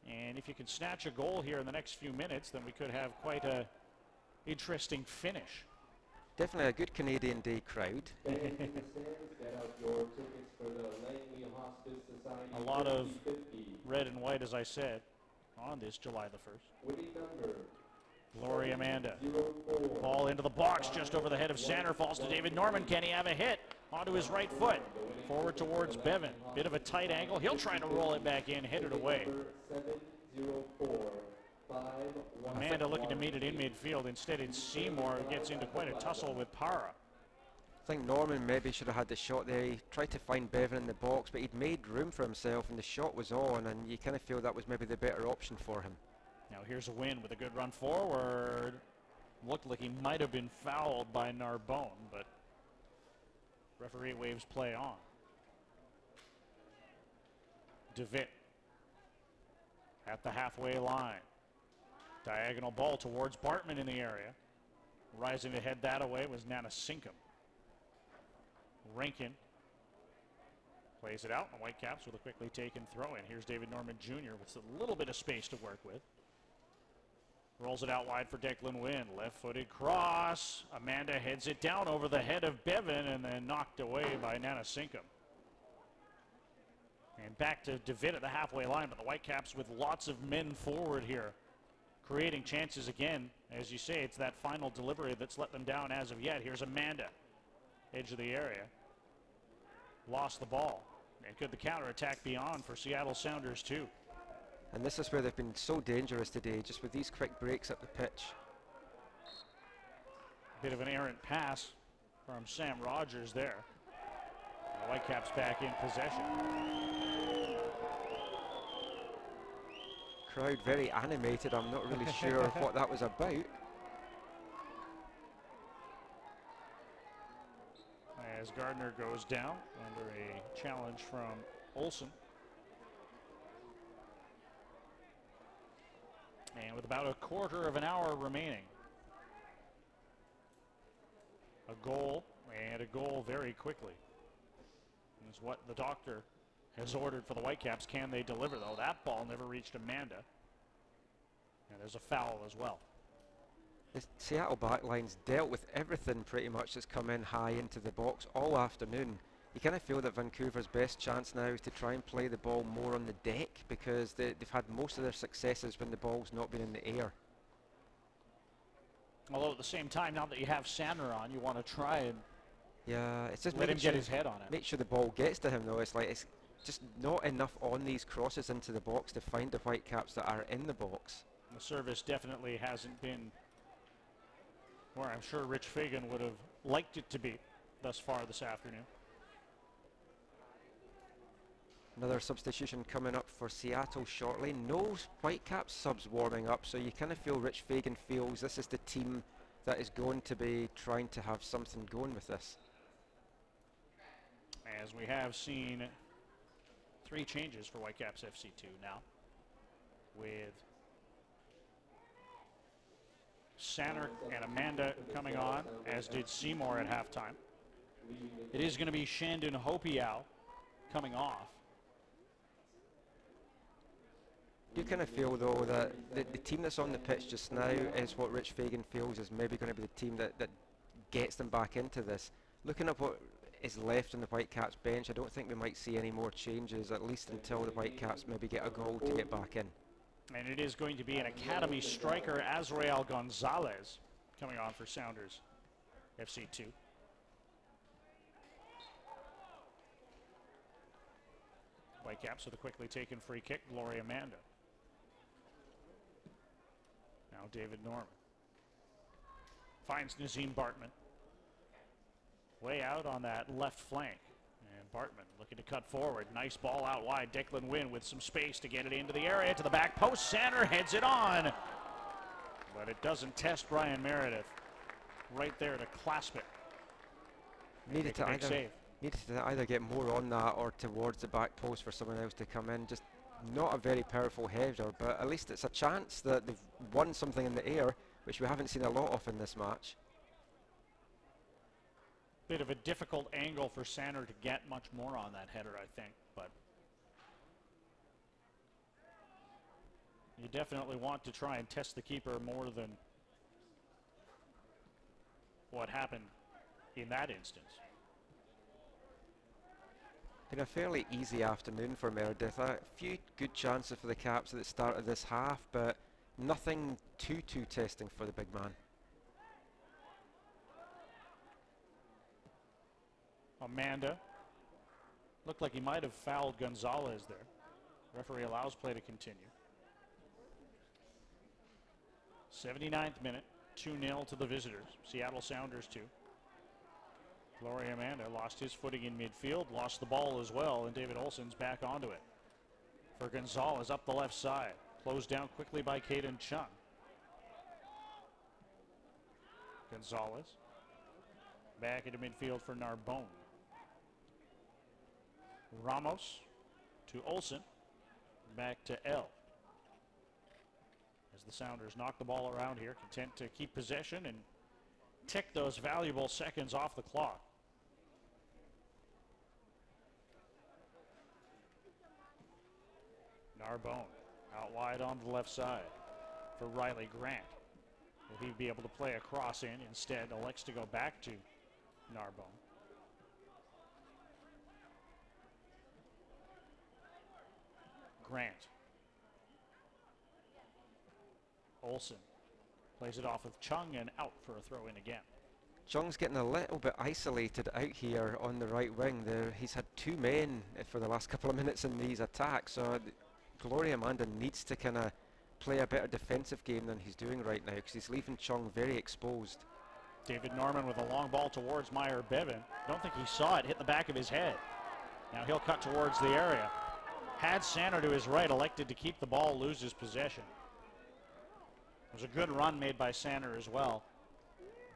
and if you can snatch a goal here in the next few minutes, then we could have quite a interesting finish. Definitely a good Canadian Day crowd. A lot of red and white, as I said, on this July the 1st. Glory Amanda. Ball into the box just over the head of Sander. Falls to David Norman. Can he have a hit? Onto his right foot. Forward towards Bevan. Bit of a tight angle. He'll try to roll it back in. Hit it away. Amanda looking to meet it in midfield. Instead, it's Seymour who gets into quite a tussle with Para. I think Norman maybe should have had the shot there. He tried to find Bevan in the box, but he'd made room for himself and the shot was on, and you kind of feel that was maybe the better option for him. Now here's a win with a good run forward. Looked like he might have been fouled by Narbonne, but referee waves play on. DeVitt at the halfway line. Diagonal ball towards Bartman in the area. Rising to head that away was Nanasinkum. Rankin plays it out, and the Whitecaps with a quickly taken throw in. Here's David Norman Jr. with a little bit of space to work with. Rolls it out wide for Declan Wynn. Left-footed cross. Amanda heads it down over the head of Bevan and then knocked away by Nanasinkum. And back to DeVitt at the halfway line, but the Whitecaps with lots of men forward here, creating chances again. As you say, it's that final delivery that's let them down as of yet. Here's Amanda, edge of the area. Lost the ball. And could the counterattack be on for Seattle Sounders too? And this is where they've been so dangerous today, just with these quick breaks up the pitch. Bit of an errant pass from Sam Rogers there. The Whitecaps back in possession. Crowd very animated. I'm not really sure what that was about. As Gardner goes down under a challenge from Olsen. And with about a quarter of an hour remaining. A goal, and a goal very quickly. Is what the doctor has ordered for the Whitecaps. Can they deliver, though? That ball never reached Amanda. And there's a foul as well. The Seattle backline's dealt with everything pretty much that's come in high into the box all afternoon. You kind of feel that Vancouver's best chance now is to try and play the ball more on the deck, because they've had most of their successes when the ball's not been in the air. Although at the same time, now that you have Sander on, you want to try and it's just let him get his head on it. Make sure the ball gets to him, though. It's like it's just not enough on these crosses into the box to find the Whitecaps that are in the box. The service definitely hasn't been where I'm sure Rich Fagan would have liked it to be thus far this afternoon. Another substitution coming up for Seattle shortly. No Whitecaps subs warming up, so you kind of feel Rich Fagan feels this is the team that is going to be trying to have something going with this. As we have seen 3 changes for Whitecaps FC2 now, with Sander and Amanda coming on, as did Seymour at halftime. It is going to be Shandon Hopiau coming off. Do you kind of feel, though, that the team that's on the pitch just now is what Rich Fagan feels is maybe going to be the team that gets them back into this? Looking at what is left in the Whitecaps bench, I don't think we might see any more changes, at least until the Whitecaps maybe get a goal to get back in. And it is going to be an academy striker, Azrael Gonzalez, coming on for Sounders FC2. Whitecaps with a quickly taken free kick, Gloria Amanda. Now David Norman finds Nazim Bartman. Way out on that left flank. And Bartman looking to cut forward. Nice ball out wide. Declan Wynn with some space to get it into the area. To the back post. Sander heads it on. But it doesn't test Ryan Meredith. Right there to clasp it. Needed to either get more on that or towards the back post for someone else to come in. Just not a very powerful header, but at least it's a chance that they've won something in the air, which we haven't seen a lot of in this match. Bit of a difficult angle for Sander to get much more on that header, I think, but you definitely want to try and test the keeper more than what happened in that instance. Been a fairly easy afternoon for Meredith. A few good chances for the Caps at the start of this half, but nothing too testing for the big man. Amanda looked like he might have fouled Gonzalez there. Referee allows play to continue. 79th minute, 2-0 to the visitors. Seattle Sounders 2. Laurie Amanda lost his footing in midfield, lost the ball as well, and David Olsen's back onto it. For Gonzalez up the left side. Closed down quickly by Caden Chung. Gonzalez back into midfield for Narbonne. Ramos to Olsen, back to L. As the Sounders knock the ball around here, content to keep possession and tick those valuable seconds off the clock. Narbonne out wide on the left side for Riley Grant. Will he be able to play a cross in? Instead, elects to go back to Narbonne. Grant. Olsen plays it off of Chung and out for a throw in again. Chung's getting a little bit isolated out here on the right wing. He's had two men for the last couple of minutes in these attacks, so Gloria Amanda needs to kind of play a better defensive game than he's doing right now, because he's leaving Chung very exposed. David Norman with a long ball towards Meyer Bevan. Don't think he saw it hit the back of his head. Now he'll cut towards the area. Had Sander to his right, elected to keep the ball, loses possession. It was a good run made by Sander as well.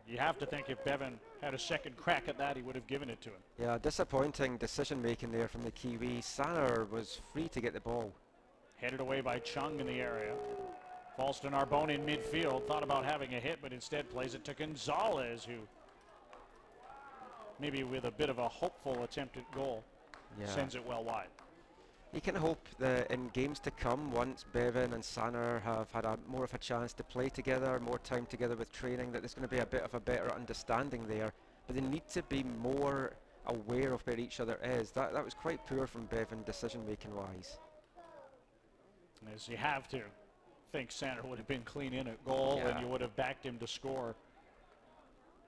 You have to think if Bevan had a second crack at that, he would have given it to him. Yeah, disappointing decision making there from the Kiwi. Sander was free to get the ball. Headed away by Chung in the area. Falls to Narbonne in midfield. Thought about having a hit, but instead plays it to Gonzalez, who maybe with a bit of a hopeful attempt at goal, sends it well wide. You can hope that in games to come, once Bevan and Sander have had more of a chance to play together, more time together with training, that there's going to be a bit of a better understanding there. But they need to be more aware of where each other is. That was quite poor from Bevan, decision-making wise. As you have to think Sander would have been clean in at goal, and you would have backed him to score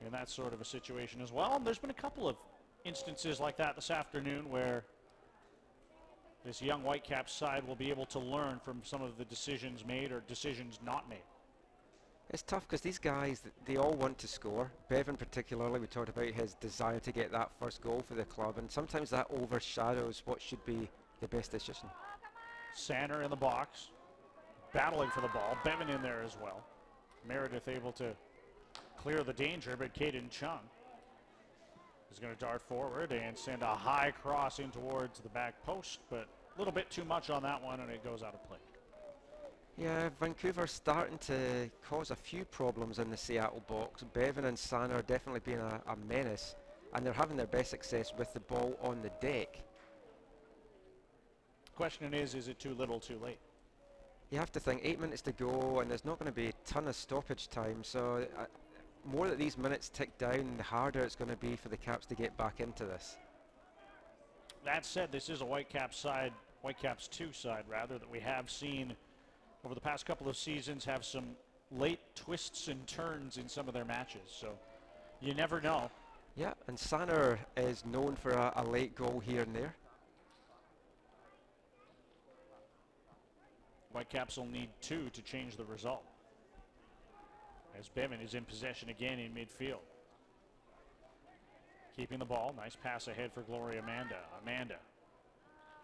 in that sort of a situation as well. And there's been a couple of instances like that this afternoon where this young Whitecaps side will be able to learn from some of the decisions made or decisions not made. It's tough because these guys, they all want to score. Bevan particularly, we talked about his desire to get that first goal for the club, and sometimes that overshadows what should be the best decision. Sander in the box, battling for the ball. Bevan in there as well. Meredith able to clear the danger, but Caden Chung is going to dart forward and send a high cross in towards the back post, but a little bit too much on that one, and it goes out of play. Yeah, Vancouver's starting to cause a few problems in the Seattle box. Bevan and Sander definitely being a menace, and they're having their best success with the ball on the deck. Question is it too little too late? You have to think 8 minutes to go, and there's not going to be a ton of stoppage time, so more that these minutes tick down, the harder it's going to be for the Caps to get back into this. That said, this is a Whitecaps side, Whitecaps 2 side rather, that we have seen over the past couple of seasons have some late twists and turns in some of their matches, so you never know. Yeah, and Sander is known for a late goal here and there. Whitecaps will need 2 to change the result. As Bevan is in possession again in midfield. Keeping the ball. Nice pass ahead for Gloria Amanda. Amanda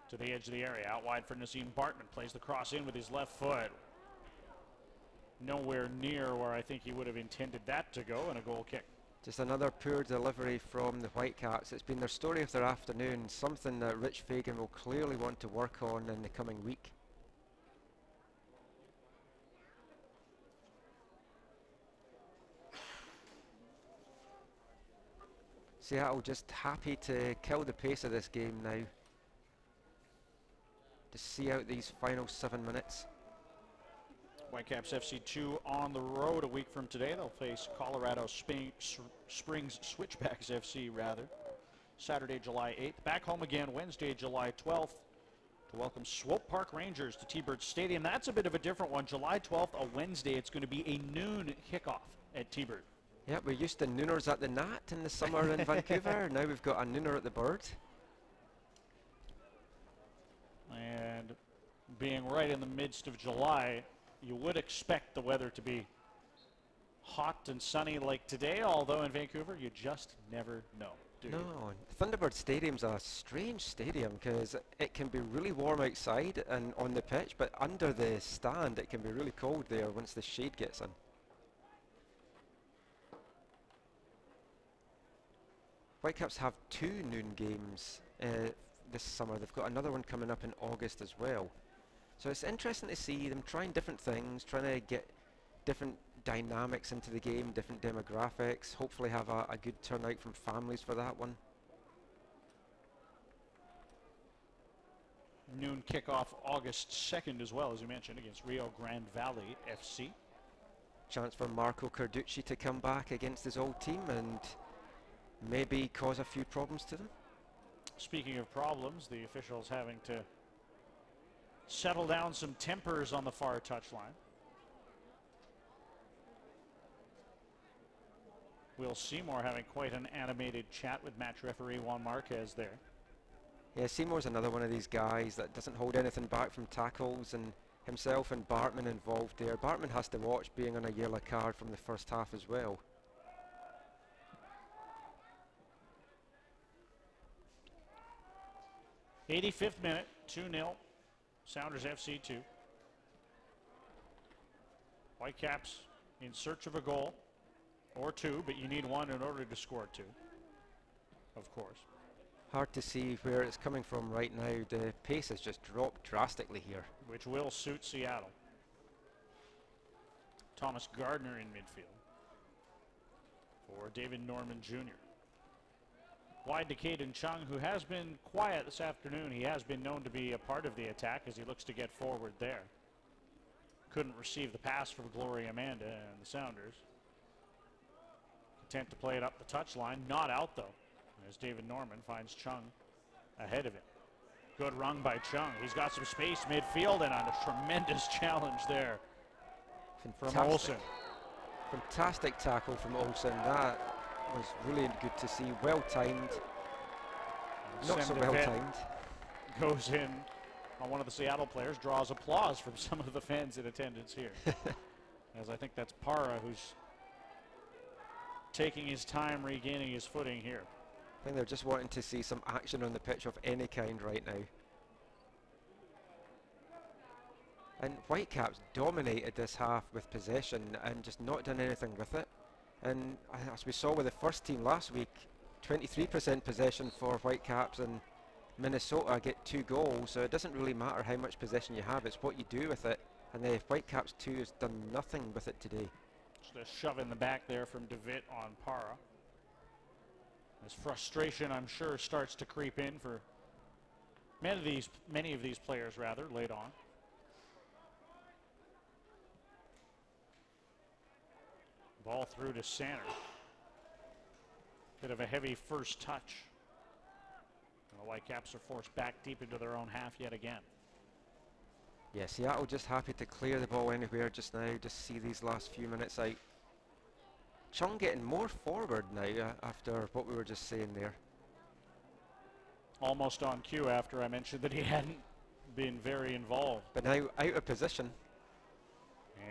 to the edge of the area. Out wide for Naseem Bartman. Plays the cross in with his left foot. Nowhere near where I think he would have intended that to go, and a goal kick. Just another poor delivery from the Whitecaps. It's been their story of their afternoon, something that Rich Fagan will clearly want to work on in the coming week. Seattle just happy to kill the pace of this game now. To see out these final 7 minutes. Whitecaps FC 2 on the road a week from today. They'll face Colorado Springs Switchbacks FC, rather. Saturday, July 8th. Back home again Wednesday, July 12th to welcome Swope Park Rangers to T-Bird Stadium. That's a bit of a different one. July 12th, a Wednesday. It's going to be a noon kickoff at T-Bird. Yeah, we're used to nooners at the Nat in the summer in Vancouver. Now we've got a nooner at the Bird. And being right in the midst of July, you would expect the weather to be hot and sunny like today, although in Vancouver you just never know, do you? No, Thunderbird Stadium's a strange stadium because it can be really warm outside and on the pitch, but under the stand it can be really cold there once the shade gets in. Whitecaps have 2 noon games this summer. They've got another one coming up in August as well. So it's interesting to see them trying different things, trying to get different dynamics into the game, different demographics, hopefully have a good turnout from families for that one. Noon kickoff August 2nd as well, as you mentioned, against Rio Grande Valley FC. Chance for Marco Carducci to come back against his old team and maybe cause a few problems to them. Speaking of problems, the officials having to settle down some tempers on the far touchline. Will Seymour having quite an animated chat with match referee Juan Marquez there. Yeah, Seymour's another one of these guys that doesn't hold anything back from tackles, and himself and Bartman involved there. Bartman has to watch being on a yellow card from the first half as well. '85th minute, 2-0, Sounders FC 2. Whitecaps in search of a goal, or 2, but you need 1 in order to score 2, of course. Hard to see where it's coming from right now. The pace has just dropped drastically here. Which will suit Seattle. Thomas Gardner in midfield for David Norman Jr. Wide to Caden Chung, who has been quiet this afternoon. He has been known to be a part of the attack as he looks to get forward there. Couldn't receive the pass from Gloria Amanda and the Sounders. Content to play it up the touchline. Not out, though, as David Norman finds Chung ahead of him. Good run by Chung. He's got some space midfield and a tremendous challenge there from Olsen. Fantastic tackle from Olsen. That was really good to see. Well timed. Not so well timed. Goes in on one of the Seattle players, draws applause from some of the fans in attendance here. As I think that's Para who's taking his time regaining his footing here. I think they're just wanting to see some action on the pitch of any kind right now. And Whitecaps dominated this half with possession and just not done anything with it. And as we saw with the first team last week, 23% possession for Whitecaps, and Minnesota get 2 goals, so it doesn't really matter how much possession you have, it's what you do with it. And the Whitecaps 2 has done nothing with it today. Just a shove in the back there from DeVitt on Para. As frustration, I'm sure, starts to creep in for many of these players, rather, late on. Ball through to center. Bit of a heavy first touch. And the Whitecaps are forced back deep into their own half yet again. Yeah, Seattle just happy to clear the ball anywhere just now, just see these last few minutes out. Chung getting more forward now after what we were just saying there. Almost on cue after I mentioned that he hadn't been very involved. But now out of position.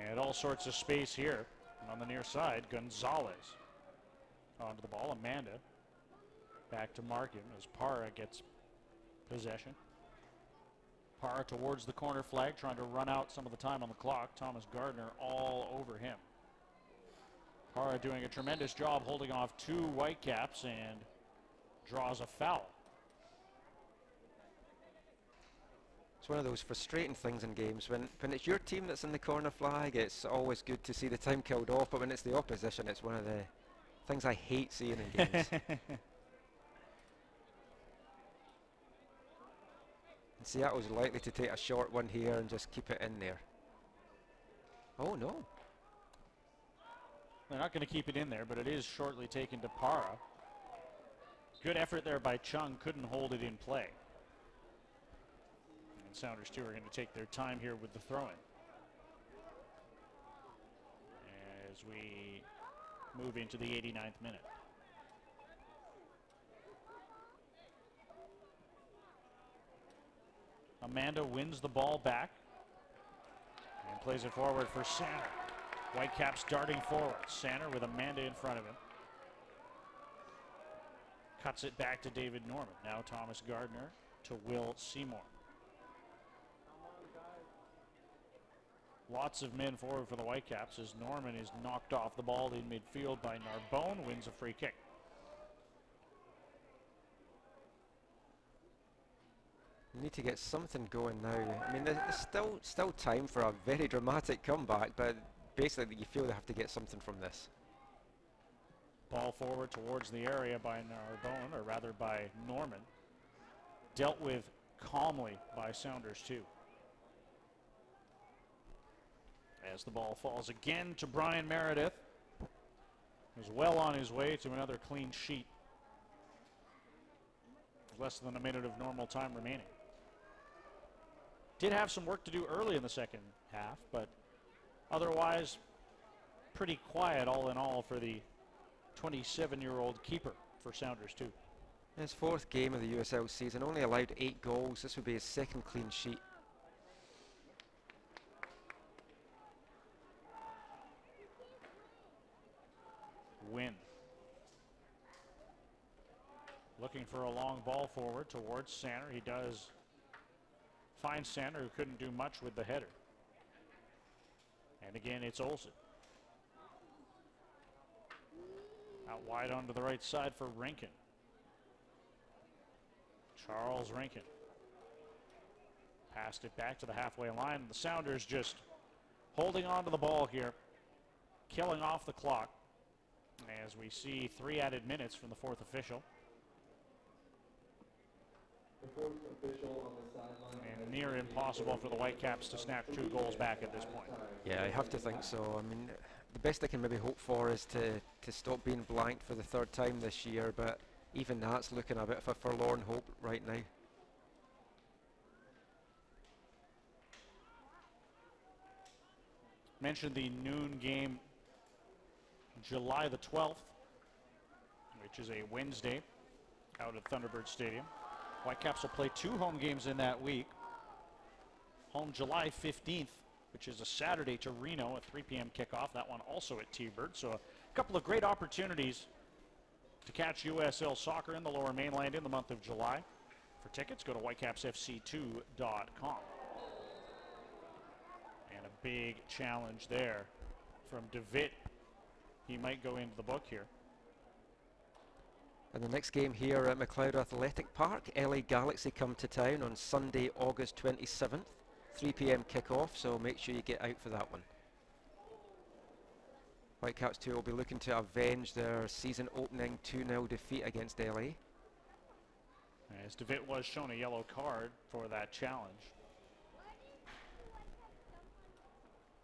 And all sorts of space here. And on the near side, Gonzalez onto the ball. Amanda back to mark him as Parra gets possession. Parra towards the corner flag, trying to run out some of the time on the clock. Thomas Gardner all over him. Parra doing a tremendous job holding off 2 Whitecaps and draws a foul. It's one of those frustrating things in games. When it's your team that's in the corner flag, it's always good to see the time killed off, but when it's the opposition, it's one of the things I hate seeing in games. And Seattle's likely to take a short one here and just keep it in there. Oh no. They're not going to keep it in there, but it is shortly taken to Parra. Good effort there by Chung, couldn't hold it in play. And Sounders too are going to take their time here with the throw-in. As we move into the 89th minute. Amanda wins the ball back and plays it forward for Sanner. Whitecaps darting forward. Sanner with Amanda in front of him. Cuts it back to David Norman. Now Thomas Gardner to Will Seymour. Lots of men forward for the Whitecaps as Norman is knocked off the ball in midfield by Narbonne, wins a free kick. You need to get something going now. I mean, there's still time for a very dramatic comeback, but basically you feel they have to get something from this. Ball forward towards the area by Narbonne, or rather by Norman. Dealt with calmly by Sounders too. As the ball falls again to Brian Meredith, who's well on his way to another clean sheet. Less than a minute of normal time remaining. Did have some work to do early in the second half, but otherwise pretty quiet all in all for the 27-year-old keeper for Sounders too. His 4th game of the USL season, only allowed 8 goals. This would be his 2nd clean sheet. Win. Looking for a long ball forward towards Sanner. He does find Sanner, who couldn't do much with the header. And again, it's Olsen. Out wide onto the right side for Rankin. Charles Rankin. Passed it back to the halfway line. The Sounders just holding on to the ball here, killing off the clock. As we see 3 added minutes from the 4th official. The 4th official on the sideline. And near impossible for the Whitecaps to snatch 2 goals back at this point. Yeah, I have to think so. I mean, the best I can maybe hope for is to stop being blanked for the 3rd time this year, but even that's looking a bit of a forlorn hope right now. Mentioned the noon game July the 12th, which is a Wednesday out at Thunderbird Stadium. Whitecaps will play 2 home games in that week. Home July 15th, which is a Saturday, to Reno at 3 p.m. kickoff. That one also at T-Bird. So a couple of great opportunities to catch USL soccer in the Lower Mainland in the month of July. For tickets, go to whitecapsfc2.com. And a big challenge there from DeVitt. He might go into the book here. And the next game here at McLeod Athletic Park, LA Galaxy come to town on Sunday, August 27th, 3 p.m. kickoff, so make sure you get out for that one. Whitecaps too will be looking to avenge their season opening 2-0 defeat against LA. As DeVitt was shown a yellow card for that challenge.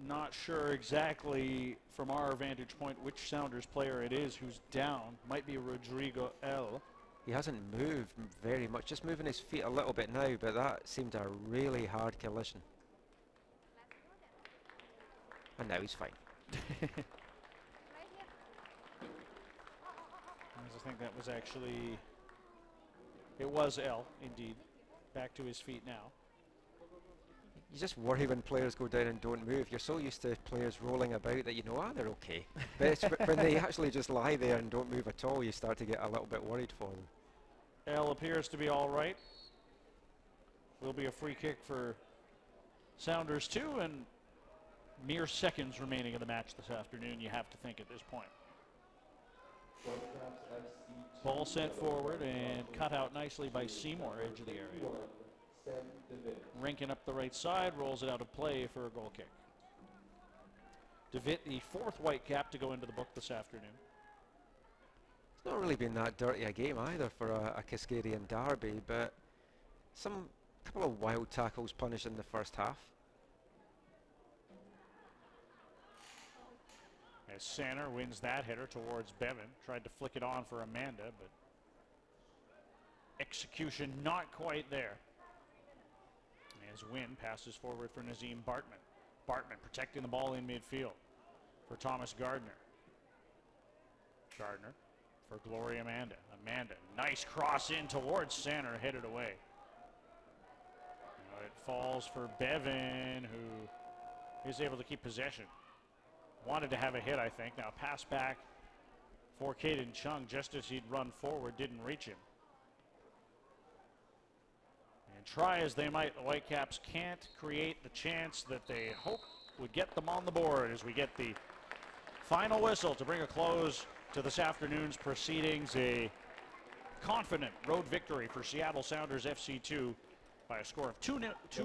Not sure exactly from our vantage point which Sounders player it is who's down. Might be Rodrigo L. He hasn't moved very much, just moving his feet a little bit now, but that seemed a really hard collision. And now he's fine. I think that was actually, it was L indeed. Back to his feet now. you just worry when players go down and don't move. You're so used to players rolling about that you know, they're okay. But it's when they actually just lie there and don't move at all, you start to get a little bit worried for them. L appears to be all right. Will be a free kick for Sounders too, and mere seconds remaining in the match this afternoon, you have to think at this point. Ball sent forward and cut out nicely by Seymour, edge of the area. Rinkin up the right side, rolls it out of play for a goal kick. DeVitt, the fourth Whitecap to go into the book this afternoon. It's not really been that dirty a game either for a Cascadian derby, but couple of wild tackles punished in the first half. As Sanner wins that header towards Bevan, tried to flick it on for Amanda, but execution not quite there. As Wynn passes forward for Nazim Bartman. Bartman protecting the ball in midfield for Thomas Gardner. Gardner for Gloria Amanda. Amanda, nice cross in towards Sanner, headed away. It falls for Bevan, who is able to keep possession. Wanted to have a hit, I think. Now pass back for Caden Chung just as he'd run forward, didn't reach him. And try as they might, the Whitecaps can't create the chance that they hope would get them on the board as we get the final whistle to bring a close to this afternoon's proceedings. A confident road victory for Seattle Sounders FC2 by a score of 2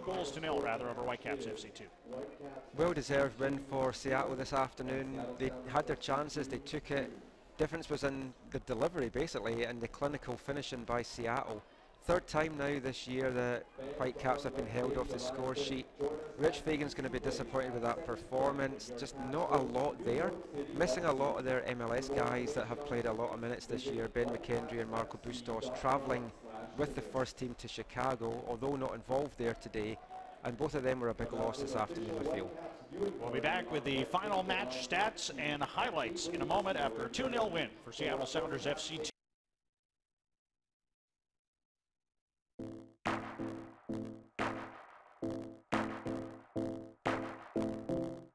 goals to nil rather over Whitecaps FC2. Well-deserved win for Seattle this afternoon. They had their chances, they took it. Difference was in the delivery basically and the clinical finishing by Seattle. Third time now this year that Whitecaps have been held off the score sheet. Rich Fagan's going to be disappointed with that performance. Just not a lot there. Missing a lot of their MLS guys that have played a lot of minutes this year. Ben McKendry and Marco Bustos travelling with the first team to Chicago, although not involved there today. And both of them were a big loss this afternoon, I feel. We'll be back with the final match stats and highlights in a moment after a 2-0 win for Seattle Sounders FC2.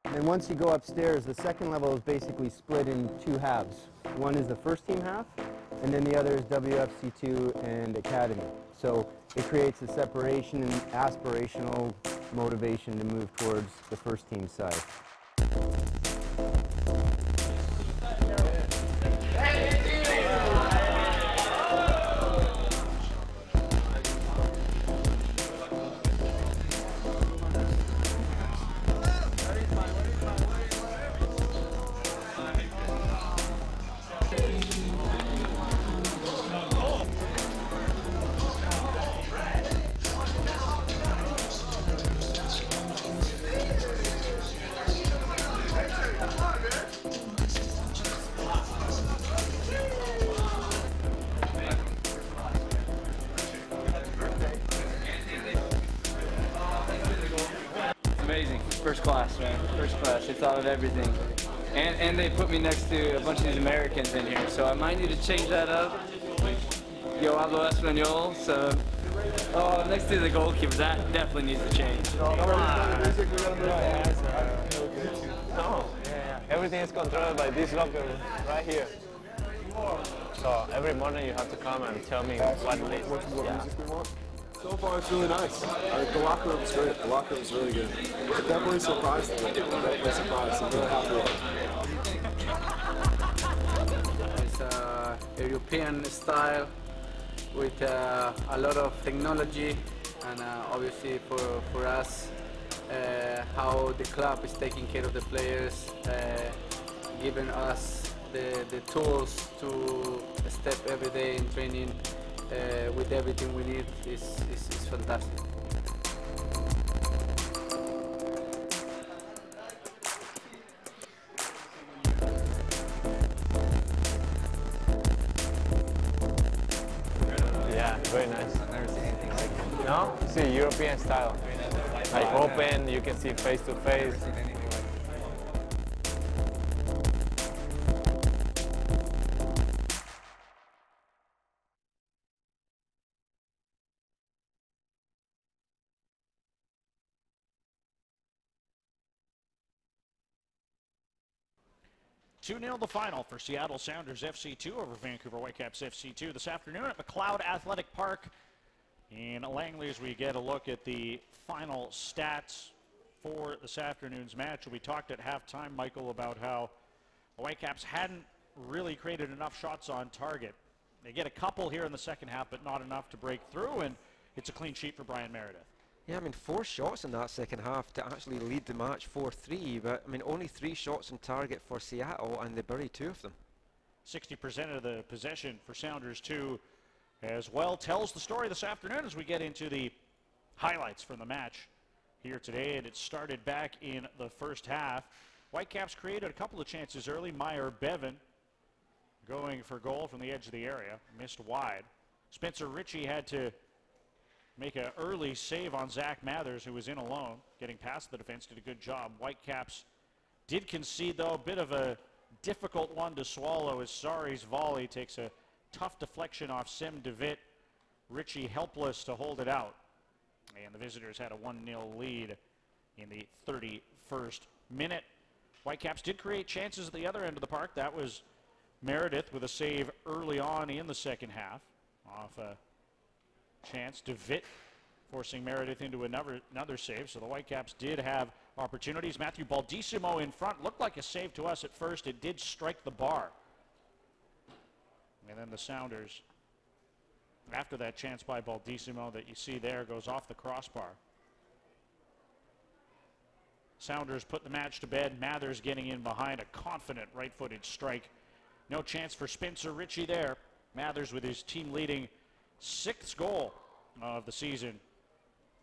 And once you go upstairs, the second level is basically split in two halves. One is the first team half, and then the other is WFC2 and Academy. So it creates a separation and aspirational motivation to move towards the first team side. Amazing. First class, man. First class. They thought of everything. And they put me next to a bunch of these Americans in here, so I might need to change that up. Yo hablo español, so... Oh, next to the goalkeeper, that definitely needs to change. No, everything is controlled by this locker right here. So every morning you have to come and tell me what music we want. So far, it's really nice. The locker room is great. The locker room is really good. It definitely surprised me. Definitely surprised. I'm really happy with it. It's a European style with a lot of technology, and obviously for us, how the club is taking care of the players, giving us the tools to step every day in training. With everything we need is fantastic. Yeah, very nice. I've never seen anything like it. No? See, European style. Like open, you can see face to face. 2-0 the final for Seattle Sounders FC2 over Vancouver Whitecaps FC2 this afternoon at McLeod Athletic Park in Langley, as we get a look at the final stats for this afternoon's match. We talked at halftime, Michael, about how the Whitecaps hadn't really created enough shots on target. They get a couple here in the second half, but not enough to break through, and it's a clean sheet for Brian Meredith. Yeah, I mean, 4 shots in that second half to actually lead the match 4-3, but I mean, only 3 shots on target for Seattle, and they buried 2 of them. 60% of the possession for Sounders 2 as well. Tells the story this afternoon as we get into the highlights from the match here today, and it started back in the first half. Whitecaps created a couple of chances early. Meyer Bevan going for goal from the edge of the area, missed wide. Spencer Ritchie had to make an early save on Zach Mathers, who was in alone, getting past the defense, did a good job. Whitecaps did concede, though, a bit of a difficult one to swallow as Sari's volley takes a tough deflection off Sim DeVitt. Ritchie helpless to hold it out. And the visitors had a 1-0 lead in the 31st minute. Whitecaps did create chances at the other end of the park. That was Meredith with a save early on in the second half off a chance. DeVitt forcing Meredith into another save. So the Whitecaps did have opportunities. Matthew Baldissimo in front. Looked like a save to us at first. It did strike the bar. And then the Sounders, after that chance by Baldissimo that you see there, goes off the crossbar. Sounders put the match to bed. Mathers getting in behind a confident right-footed strike. No chance for Spencer Ritchie there. Mathers with his team-leading 6th goal of the season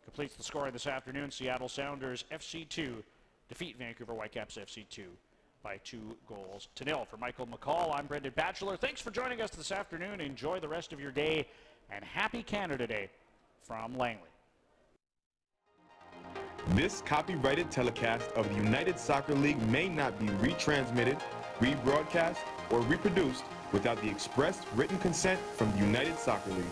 completes the scoring this afternoon. Seattle Sounders FC2 defeat Vancouver Whitecaps FC2 by 2-0. For Michael McCall, I'm Brendan Batchelor. Thanks for joining us this afternoon. Enjoy the rest of your day, and happy Canada Day from Langley. This copyrighted telecast of the United Soccer League may not be retransmitted, rebroadcast, or reproduced without the express written consent from the United Soccer League.